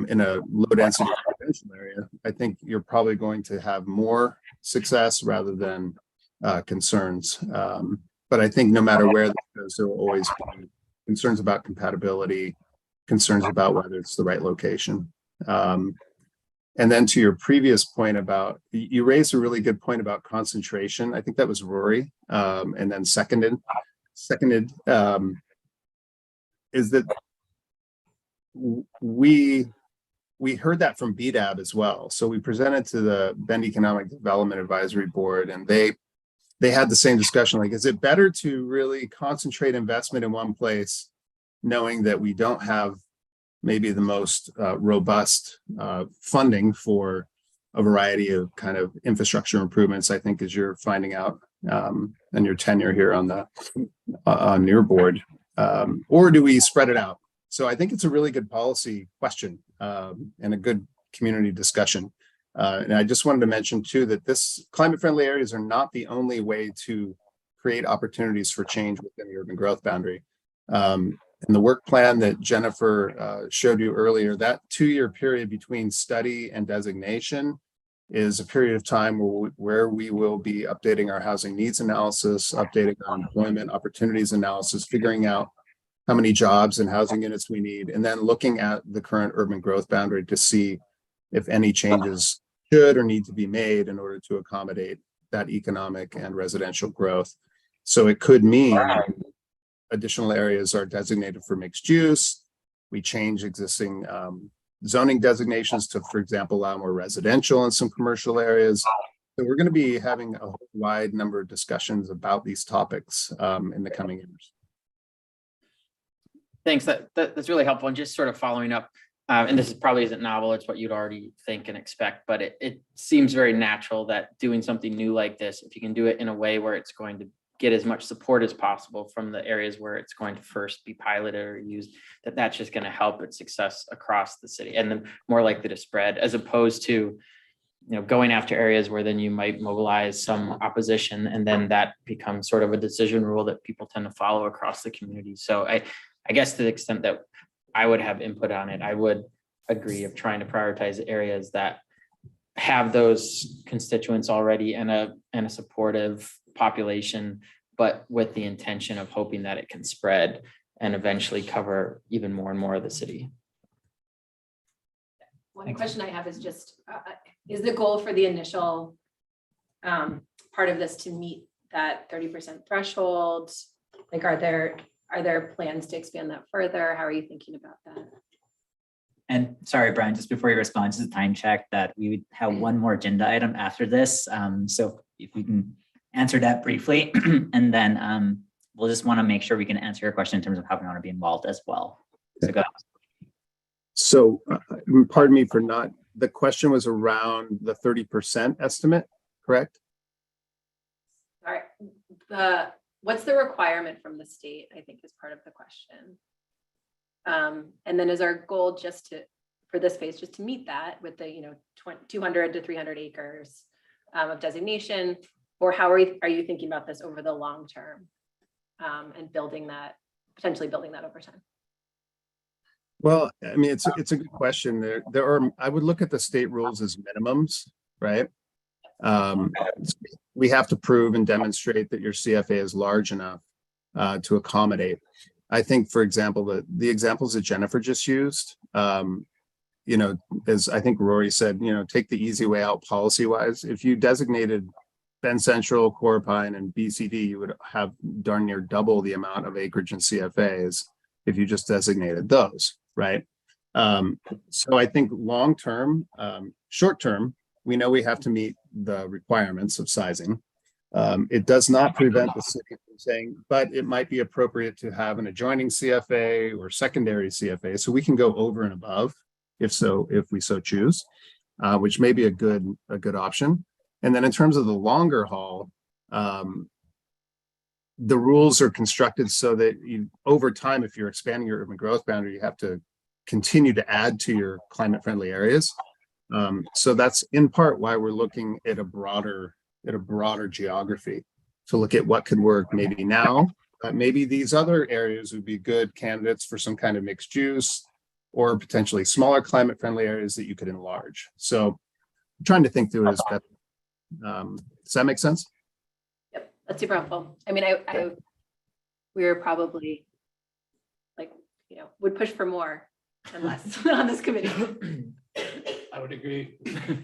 in a low density residential area, I think you're probably going to have more success rather than concerns. But I think no matter where this goes, there will always be concerns about compatibility, concerns about whether it's the right location. And then to your previous point about, you raised a really good point about concentration. I think that was Rory, and then seconded is that we heard that from BDAB as well. So we presented to the Bend Economic Development Advisory Board, and they had the same discussion. Like, is it better to really concentrate investment in one place, knowing that we don't have maybe the most robust funding for a variety of kind of infrastructure improvements, I think, as you're finding out in your tenure here on your board, or do we spread it out? So I think it's a really good policy question and a good community discussion. And I just wanted to mention too that this climate friendly areas are not the only way to create opportunities for change within the urban growth boundary. In the work plan that Jennifer showed you earlier, that 2-year period between study and designation is a period of time where we will be updating our housing needs analysis, updating our employment opportunities analysis, figuring out how many jobs and housing units we need, and then looking at the current urban growth boundary to see if any changes should or need to be made in order to accommodate that economic and residential growth. So it could mean additional areas are designated for mixed use. We change existing zoning designations to, for example, allow more residential in some commercial areas. So we're going to be having a wide number of discussions about these topics in the coming years. Thanks. That's really helpful. And just sort of following up, and this probably isn't novel, it's what you'd already think and expect, but it seems very natural that doing something new like this, if you can do it in a way where it's going to get as much support as possible from the areas where it's going to first be piloted or used, that's just going to help its success across the city and then more likely to spread, as opposed to going after areas where then you might mobilize some opposition and then that becomes sort of a decision rule that people tend to follow across the community. So I guess to the extent that I would have input on it, I would agree of trying to prioritize areas that have those constituents already and a supportive population, but with the intention of hoping that it can spread and eventually cover even more and more of the city. One question I have is just, is the goal for the initial part of this to meet that 30% threshold? Like, are there plans to expand that further? How are you thinking about that? And sorry, Brian, just before you respond, just a time check that we would have one more agenda item after this. So if we can answer that briefly, and then we'll just want to make sure we can answer your question in terms of how we want to be involved as well. So go ahead. So pardon me for not, the question was around the 30% estimate, correct? All right. What's the requirement from the state, I think is part of the question. And then is our goal for this phase, just to meet that with the 200 to 300 acres of designation, or how are you thinking about this over the long term and potentially building that over time? Well, I mean, it's a good question. There are, I would look at the state rules as minimums, right? We have to prove and demonstrate that your CFA is large enough to accommodate. I think, for example, the examples that Jennifer just used, you know, as I think Rory said, you know, take the easy way out policy wise. If you designated Bend Central, Core Pine, and BCD, you would have darn near double the amount of acreage in CFAs if you just designated those, right? So I think long term, short term, we know we have to meet the requirements of sizing. It does not prevent the city from saying, but it might be appropriate to have an adjoining CFA or secondary CFA, so we can go over and above, if we so choose, which may be a good option. And then in terms of the longer haul, the rules are constructed so that you, over time, if you're expanding your urban growth boundary, you have to continue to add to your climate friendly areas. So that's in part why we're looking at a broader geography to look at what could work maybe now. Maybe these other areas would be good candidates for some kind of mixed use or potentially smaller climate friendly areas that you could enlarge. So I'm trying to think through it as best. Does that make sense? Yep, that's super helpful. I mean, we're probably like, you know, would push for more and less on this committee. I would agree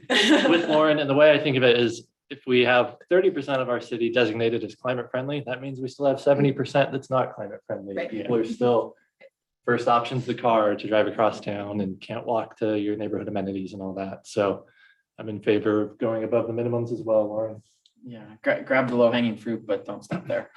with Lauren. And the way I think of it is, if we have 30% of our city designated as climate friendly, that means we still have 70% that's not climate friendly. Right. People are still, first option's the car to drive across town and can't walk to your neighborhood amenities and all that. So I'm in favor of going above the minimums as well, Lauren. Yeah, grab the low hanging fruit, but don't stop there.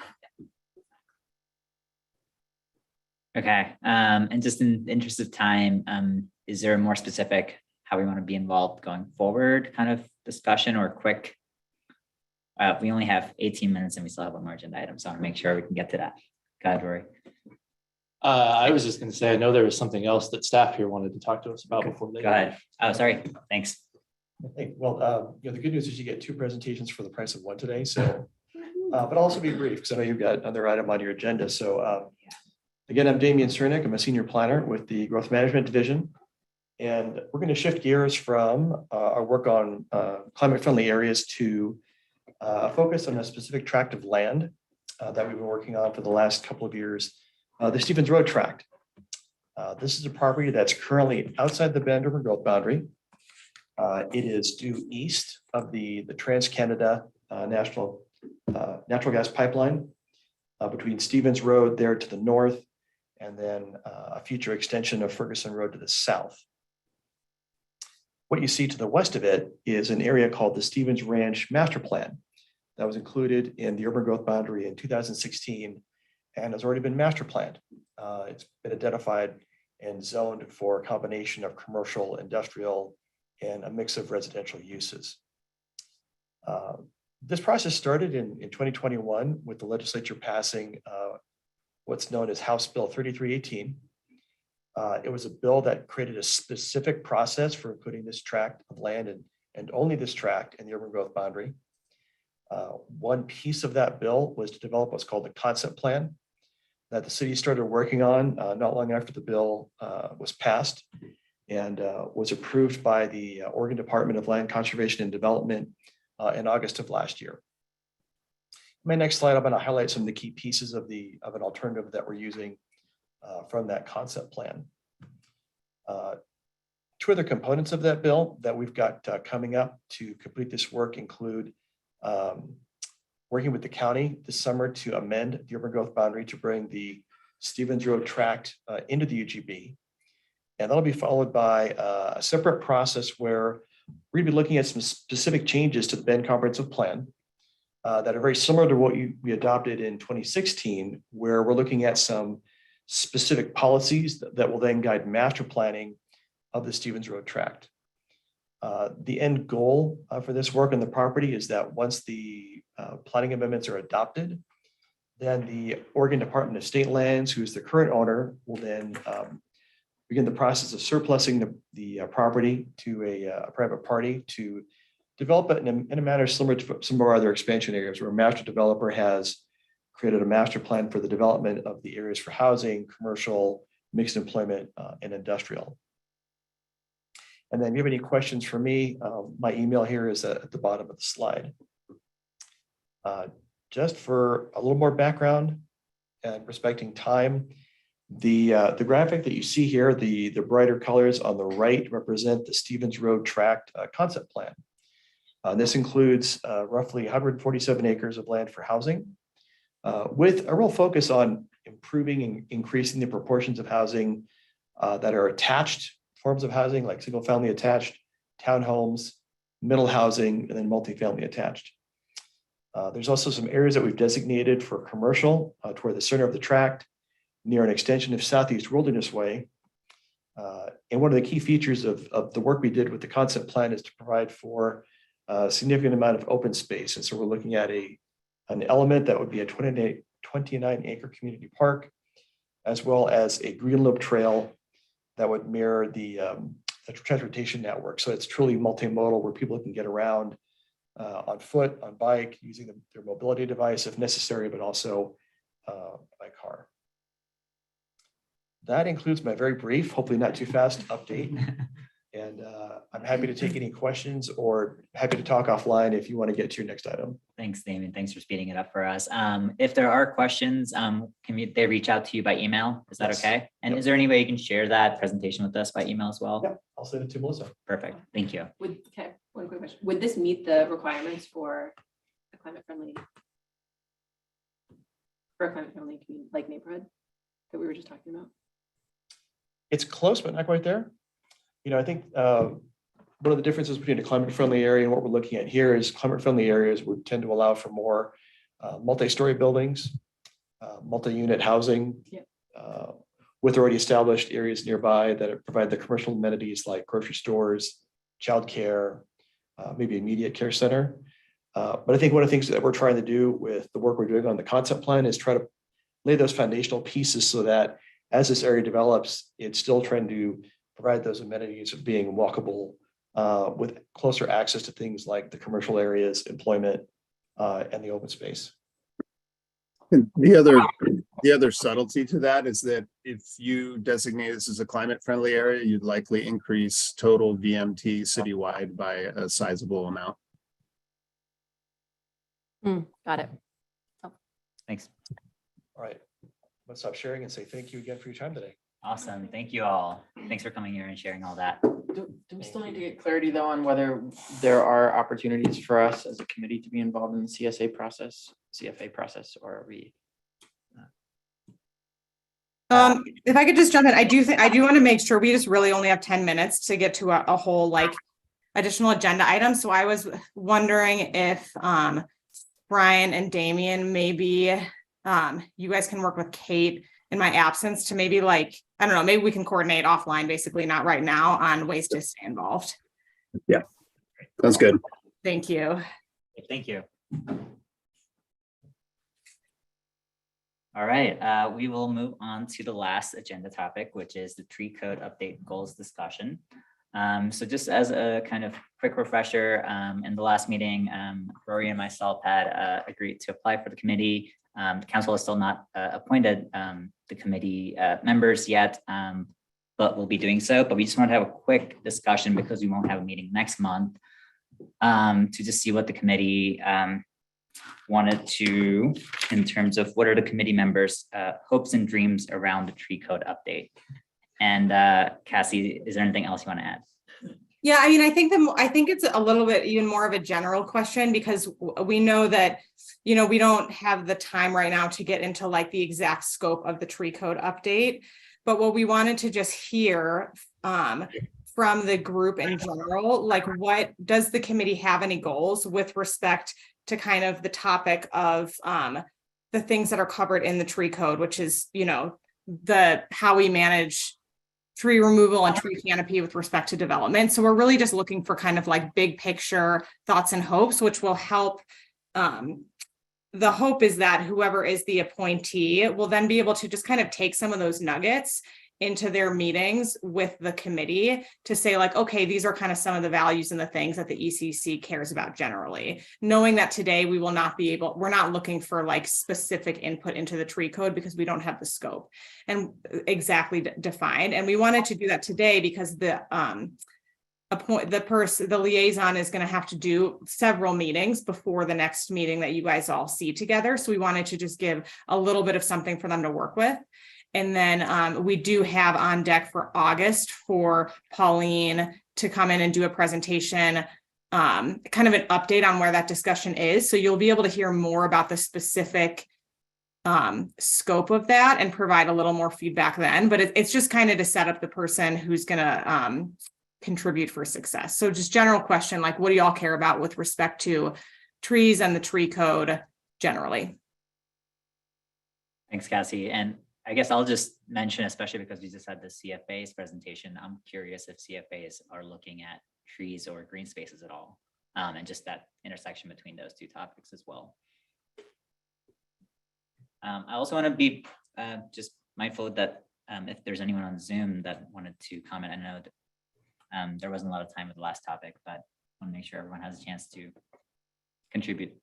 Okay, and just in the interest of time, is there a more specific how we want to be involved going forward kind of discussion or quick? We only have 18 minutes and we still have one more agenda item, so I want to make sure we can get to that. Go ahead, Rory. I was just going to say, I know there was something else that staff here wanted to talk to us about before they. Go ahead. Oh, sorry. Thanks. Well, you know, the good news is you get 2 presentations for the price of 1 today. So, but also be brief because I know you've got another item on your agenda. So, again, I'm Damian Cernick. I'm a senior planner with the Growth Management Division, and we're going to shift gears from our work on climate-friendly areas to focus on a specific tract of land that we've been working on for the last couple of years, the Stevens Road tract. This is a property that's currently outside the Bend urban growth boundary. It is due east of the Trans-Canada National Natural Gas Pipeline between Stevens Road there to the north, and then a future extension of Ferguson Road to the south. What you see to the west of it is an area called the Stevens Ranch Master Plan that was included in the urban growth boundary in 2016 and has already been master planned. It's been identified and zoned for a combination of commercial, industrial, and a mix of residential uses. This process started in 2021 with the legislature passing what's known as House Bill 3318. It was a bill that created a specific process for including this tract of land and only this tract in the urban growth boundary. One piece of that bill was to develop what's called the concept plan that the city started working on not long after the bill was passed and was approved by the Oregon Department of Land Conservation and Development in August of last year. My next slide, I'm going to highlight some of the key pieces of an alternative that we're using from that concept plan. 2 other components of that bill that we've got coming up to complete this work include working with the county this summer to amend the urban growth boundary to bring the Stevens Road tract into the UGB. And that'll be followed by a separate process where we're going to be looking at some specific changes to the Bend Comprehensive Plan that are very similar to what we adopted in 2016, where we're looking at some specific policies that will then guide master planning of the Stevens Road tract. The end goal for this work on the property is that once the planning amendments are adopted, then the Oregon Department of State Lands, who is the current owner, will then begin the process of surplusing the property to a private party to develop it in a manner similar to some of our other expansion areas, where a master developer has created a master plan for the development of the areas for housing, commercial, mixed employment, and industrial. And then if you have any questions for me, my email here is at the bottom of the slide. Just for a little more background and respecting time, The graphic that you see here, the brighter colors on the right represent the Stevens Road Tract concept plan. This includes roughly 147 acres of land for housing, with a real focus on improving and increasing the proportions of housing that are attached forms of housing, like single family attached, townhomes, middle housing, and then multifamily attached. There's also some areas that we've designated for commercial toward the center of the tract, near an extension of Southeast Wilderness Way. And one of the key features of the work we did with the concept plan is to provide for a significant amount of open space. And so we're looking at an element that would be a 29 acre community park, as well as a green loop trail that would mirror the transportation network. So it's truly multimodal, where people can get around on foot, on bike, using their mobility device if necessary, but also by car. That includes my very brief, hopefully not too fast, update. And I'm happy to take any questions, or happy to talk offline if you want to get to your next item. Thanks, Damien. Thanks for speeding it up for us. If there are questions, they reach out to you by email? Is that Yes. okay? And Yep. is there any way you can share that presentation with us by email as well? Yep, I'll send it to Melissa. Perfect. Thank you. One quick question. Would this meet the requirements for a climate friendly community, like neighborhood that we were just talking about? It's close, but not quite there. I think one of the differences between a climate friendly area and what we're looking at here is climate friendly areas would tend to allow for more multi-story buildings, multi-unit housing, Yep. with already established areas nearby that provide the commercial amenities like grocery stores, childcare, maybe immediate care center. But I think one of the things that we're trying to do with the work we're doing on the concept plan is try to lay those foundational pieces so that as this area develops, it's still trying to provide those amenities of being walkable with closer access to things like the commercial areas, employment, and the open space. And the other subtlety to that is that if you designate this as a climate friendly area, you'd likely increase total VMT citywide by a sizable amount. Got it. Thanks. All right, let's stop sharing and say thank you again for your time today. Awesome. Thank you all. Thanks for coming here and sharing all that. Do we still need to get clarity though on whether there are opportunities for us as a committee to be involved in the CFA process, or are we? If I could just jump in, I do want to make sure we just really only have 10 minutes to get to a whole additional agenda item. So I was wondering if Brian and Damien, maybe you guys can work with Kate in my absence to maybe I don't know, maybe we can coordinate offline, basically not right now, on ways to stay involved. Yeah, that's good. Thank you. Thank you. All right, we will move on to the last agenda topic, which is the tree code update goals discussion. So just as a kind of quick refresher, in the last meeting, Rory and myself had agreed to apply for the committee. The council has still not appointed the committee members yet, but we'll be doing so. But we just want to have a quick discussion because we won't have a meeting next month to just see what the committee wanted to, in terms of what are the committee members' hopes and dreams around the tree code update. And Cassie, is there anything else you want to add? Yeah, I mean, I think it's a little bit even more of a general question, because we know that, we don't have the time right now to get into the exact scope of the tree code update. But what we wanted to just hear from the group in general, what does the committee have any goals with respect to kind of the topic of the things that are covered in the tree code, which is, how we manage tree removal and tree canopy with respect to development. So we're really just looking for kind of big picture thoughts and hopes, which will help. The hope is that whoever is the appointee will then be able to just kind of take some of those nuggets into their meetings with the committee to say okay, these are kind of some of the values and the things that the ECC cares about generally, knowing that today we're not looking for specific input into the tree code because we don't have the scope and exactly defined. And we wanted to do that today because the liaison is going to have to do several meetings before the next meeting that you guys all see together. So we wanted to just give a little bit of something for them to work with. And then we do have on deck for August for Pauline to come in and do a presentation, kind of an update on where that discussion is. So you'll be able to hear more about the specific scope of that and provide a little more feedback then. But it's just kind of to set up the person who's going to contribute for success. So just general question, like, what do y'all care about with respect to trees and the tree code generally? Thanks, Cassie. And I guess I'll just mention, especially because we just had the CFA's presentation, I'm curious if CFAs are looking at trees or green spaces at all, and just that intersection between those two topics as well. I also want to be just mindful that if there's anyone on Zoom that wanted to comment, I know that there wasn't a lot of time with the last topic, but I want to make sure everyone has a chance to contribute.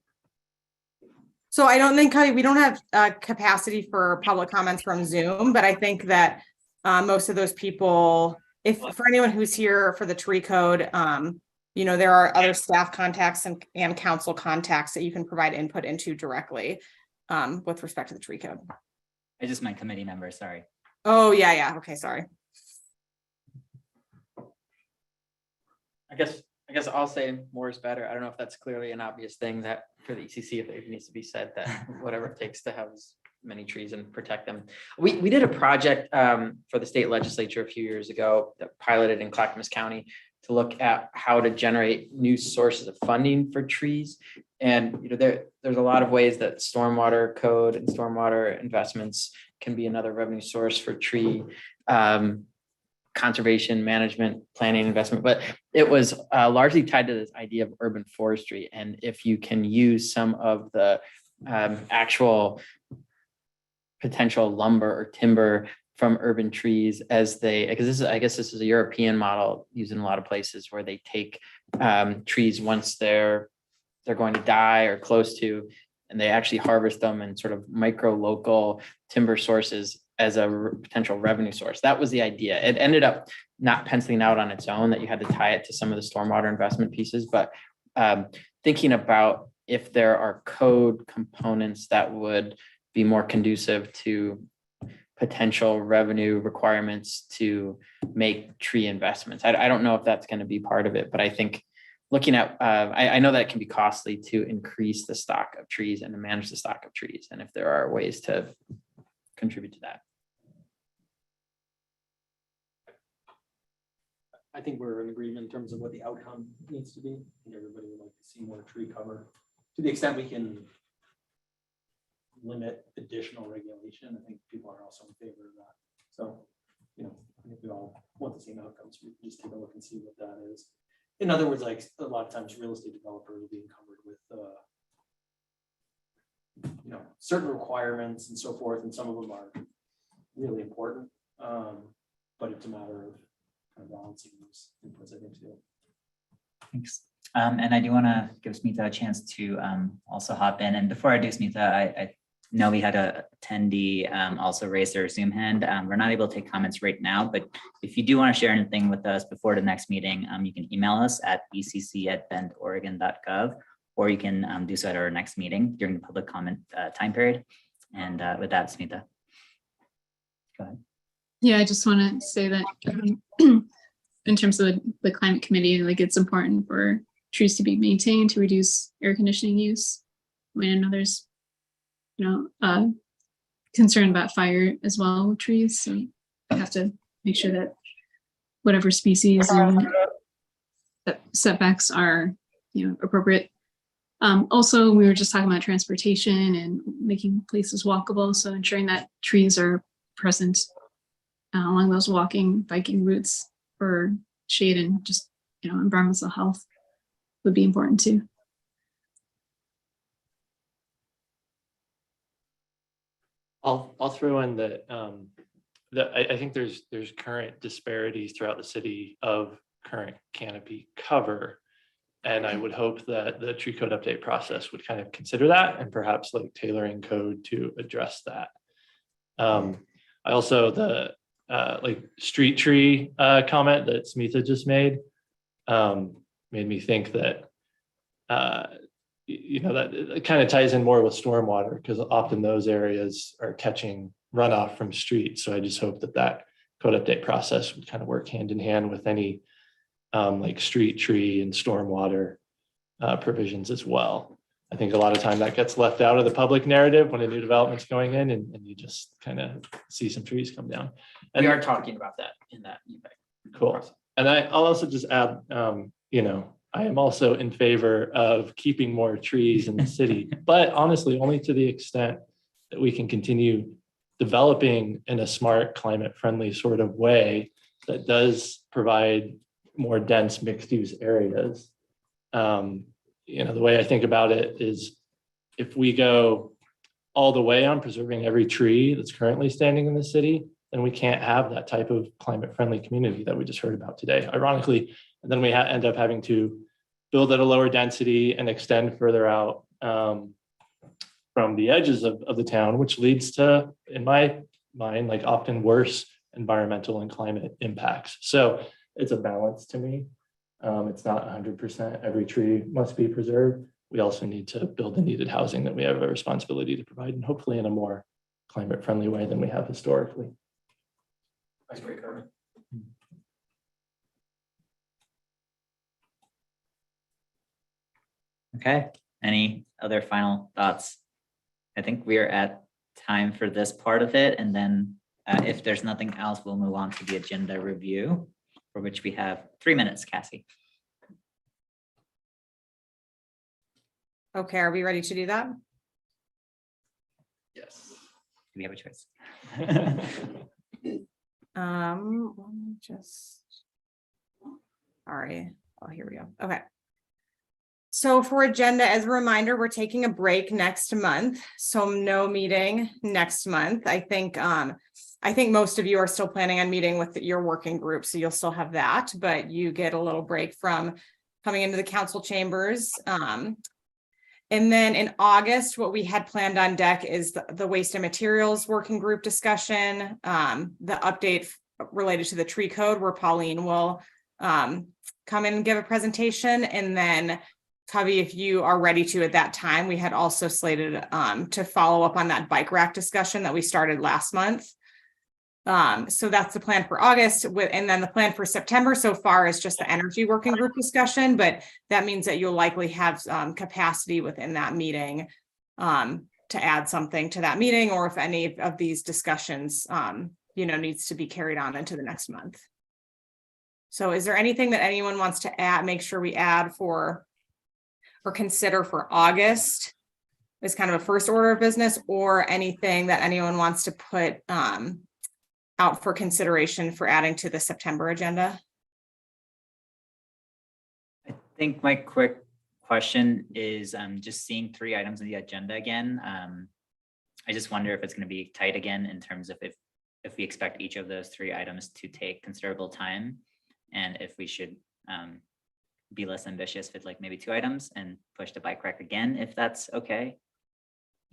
So I don't think we don't have capacity for public comments from Zoom, but I think that most of those people, if for anyone who's here for the tree code, you know, there are other staff contacts and council contacts that you can provide input into directly with respect to the tree code. I just meant committee members, sorry. Oh, yeah. Okay, sorry. I guess I'll say more is better. I don't know if that's clearly an obvious thing that for the ECC, if it needs to be said, that whatever it takes to have as many trees and protect them. We did a project for the state legislature a few years ago that piloted in Clackamas County to look at how to generate new sources of funding for trees. And you know, there's a lot of ways that stormwater code and stormwater investments can be another revenue source for tree conservation, management, planning, investment, but it was largely tied to this idea of urban forestry. And if you can use some of the actual potential lumber or timber from urban trees as because I guess this is a European model used in a lot of places where they take trees once they're going to die or close to, and they actually harvest them in sort of micro local timber sources as a potential revenue source. That was the idea. It ended up not penciling out on its own, that you had to tie it to some of the stormwater investment pieces, but thinking about if there are code components that would be more conducive to potential revenue requirements to make tree investments. I don't know if that's going to be part of it, but I think looking at, I know that it can be costly to increase the stock of trees and to manage the stock of trees. And if there are ways to contribute to that. I think we're in agreement in terms of what the outcome needs to be. I think everybody would like to see more tree cover. To the extent we can limit additional regulation, I think people are also in favor of that. So, you know, I think we all want the same outcomes. We can just take a look and see what that is. In other words, like a lot of times real estate developers will be encumbered with you know, certain requirements and so forth, and some of them are really important, but it's a matter of kind of balancing those inputs, I think, too. Thanks. And I do want to give Smita a chance to also hop in. And before I do, Smita, I know we had a attendee also raise their Zoom hand. We're not able to take comments right now, but if you do want to share anything with us before the next meeting, you can email us at ecc@bendoregon.gov, or you can do so at our next meeting during the public comment time period. And with that, Smita, go ahead. Yeah, I just want to say that in terms of the climate committee, like it's important for trees to be maintained to reduce air conditioning use. I know there's, you know, concern about fire as well with trees. So I have to make sure that whatever species and setbacks are, you know, appropriate. Also, we were just talking about transportation and making places walkable. So ensuring that trees are present along those walking, biking routes for shade and just, you know, environmental health would be important too. I'll throw in that I think there's current disparities throughout the city of current canopy cover. And I would hope that the tree code update process would kind of consider that and perhaps like tailoring code to address that. I also, the like street tree comment that Smita just made me think that, you know, that it kind of ties in more with stormwater, because often those areas are catching runoff from streets. So I just hope that that code update process would kind of work hand in hand with any like street tree and stormwater provisions as well. I think a lot of time that gets left out of the public narrative when a new development's going in and you just kind of see some trees come down. And We are talking about that in that. cool. And I'll also just add, you know, I am also in favor of keeping more trees in the city, but honestly, only to the extent that we can continue developing in a smart, climate-friendly sort of way that does provide more dense mixed-use areas. You know, the way I think about it is if we go all the way on preserving every tree that's currently standing in the city, then we can't have that type of climate-friendly community that we just heard about today. Ironically, and then we end up having to build at a lower density and extend further out from the edges of the town, which leads to, in my mind, like often worse environmental and climate impacts. So it's a balance to me. It's not 100% every tree must be preserved. We also need to build the needed housing that we have a responsibility to provide, and hopefully in a more climate-friendly way than we have historically. That's great, Carmen. Okay, any other final thoughts? I think we are at time for this part of it, and then if there's nothing else, we'll move on to the agenda review, for which we have 3 minutes, Cassie. Okay, are we ready to do that? Yes. We have a choice. Let me just. Sorry. Oh, here we go. Okay. So for agenda, as a reminder, we're taking a break next month. So no meeting next month. I think most of you are still planning on meeting with your working group, so you'll still have that, but you get a little break from coming into the council chambers. And then in August, what we had planned on deck is the waste and materials working group discussion, the update related to the tree code where Pauline will come in and give a presentation. And then Covey, if you are ready to at that time, we had also slated to follow up on that bike rack discussion that we started last month. So that's the plan for August, and then the plan for September so far is just the energy working group discussion, but that means that you'll likely have capacity within that meeting to add something to that meeting, or if any of these discussions needs to be carried on into the next month. So is there anything that anyone wants to add, make sure we add for or consider for August as kind of a first order of business, or anything that anyone wants to put out for consideration for adding to the September agenda? I think my quick question is just seeing 3 items on the agenda again. I just wonder if it's going to be tight again in terms of if we expect each of those 3 items to take considerable time, and if we should be less ambitious with like maybe 2 items and push the bike rack again, if that's okay.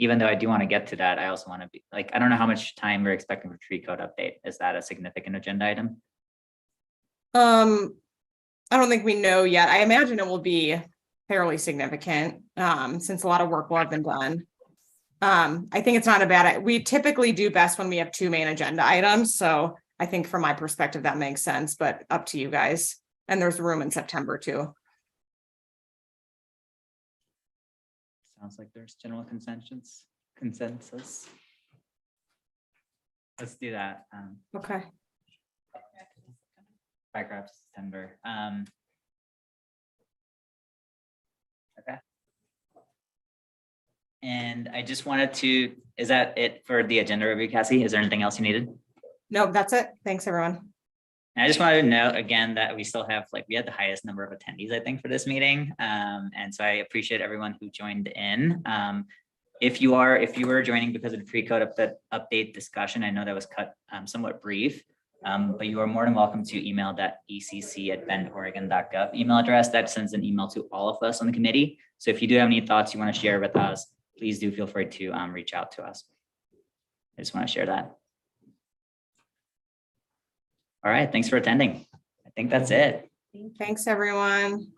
Even though I do want to get to that, I also want to be like, I don't know how much time we're expecting for tree code update. Is that a significant agenda item? I don't think we know yet. I imagine it will be fairly significant since a lot of work will have been done. I think it's not a bad, we typically do best when we have 2 main agenda items. So I think from my perspective, that makes sense, but up to you guys. And there's room in September too. Sounds like there's general consensus. Let's do that. Okay. Bike rack September. Okay. And I just wanted to, is that it for the agenda review, Cassie? Is there anything else you needed? No, that's it. Thanks, everyone. And I just wanted to note again that we still have, we had the highest number of attendees, I think, for this meeting. And so I appreciate everyone who joined in. If you were joining because of the pre-code update discussion, I know that was cut somewhat brief, but you are more than welcome to email that ecc@bendoregon.gov email address. That sends an email to all of us on the committee. So if you do have any thoughts you want to share with us, please do feel free to reach out to us. I just want to share that. All right, thanks for attending. I think that's it. Thanks, everyone.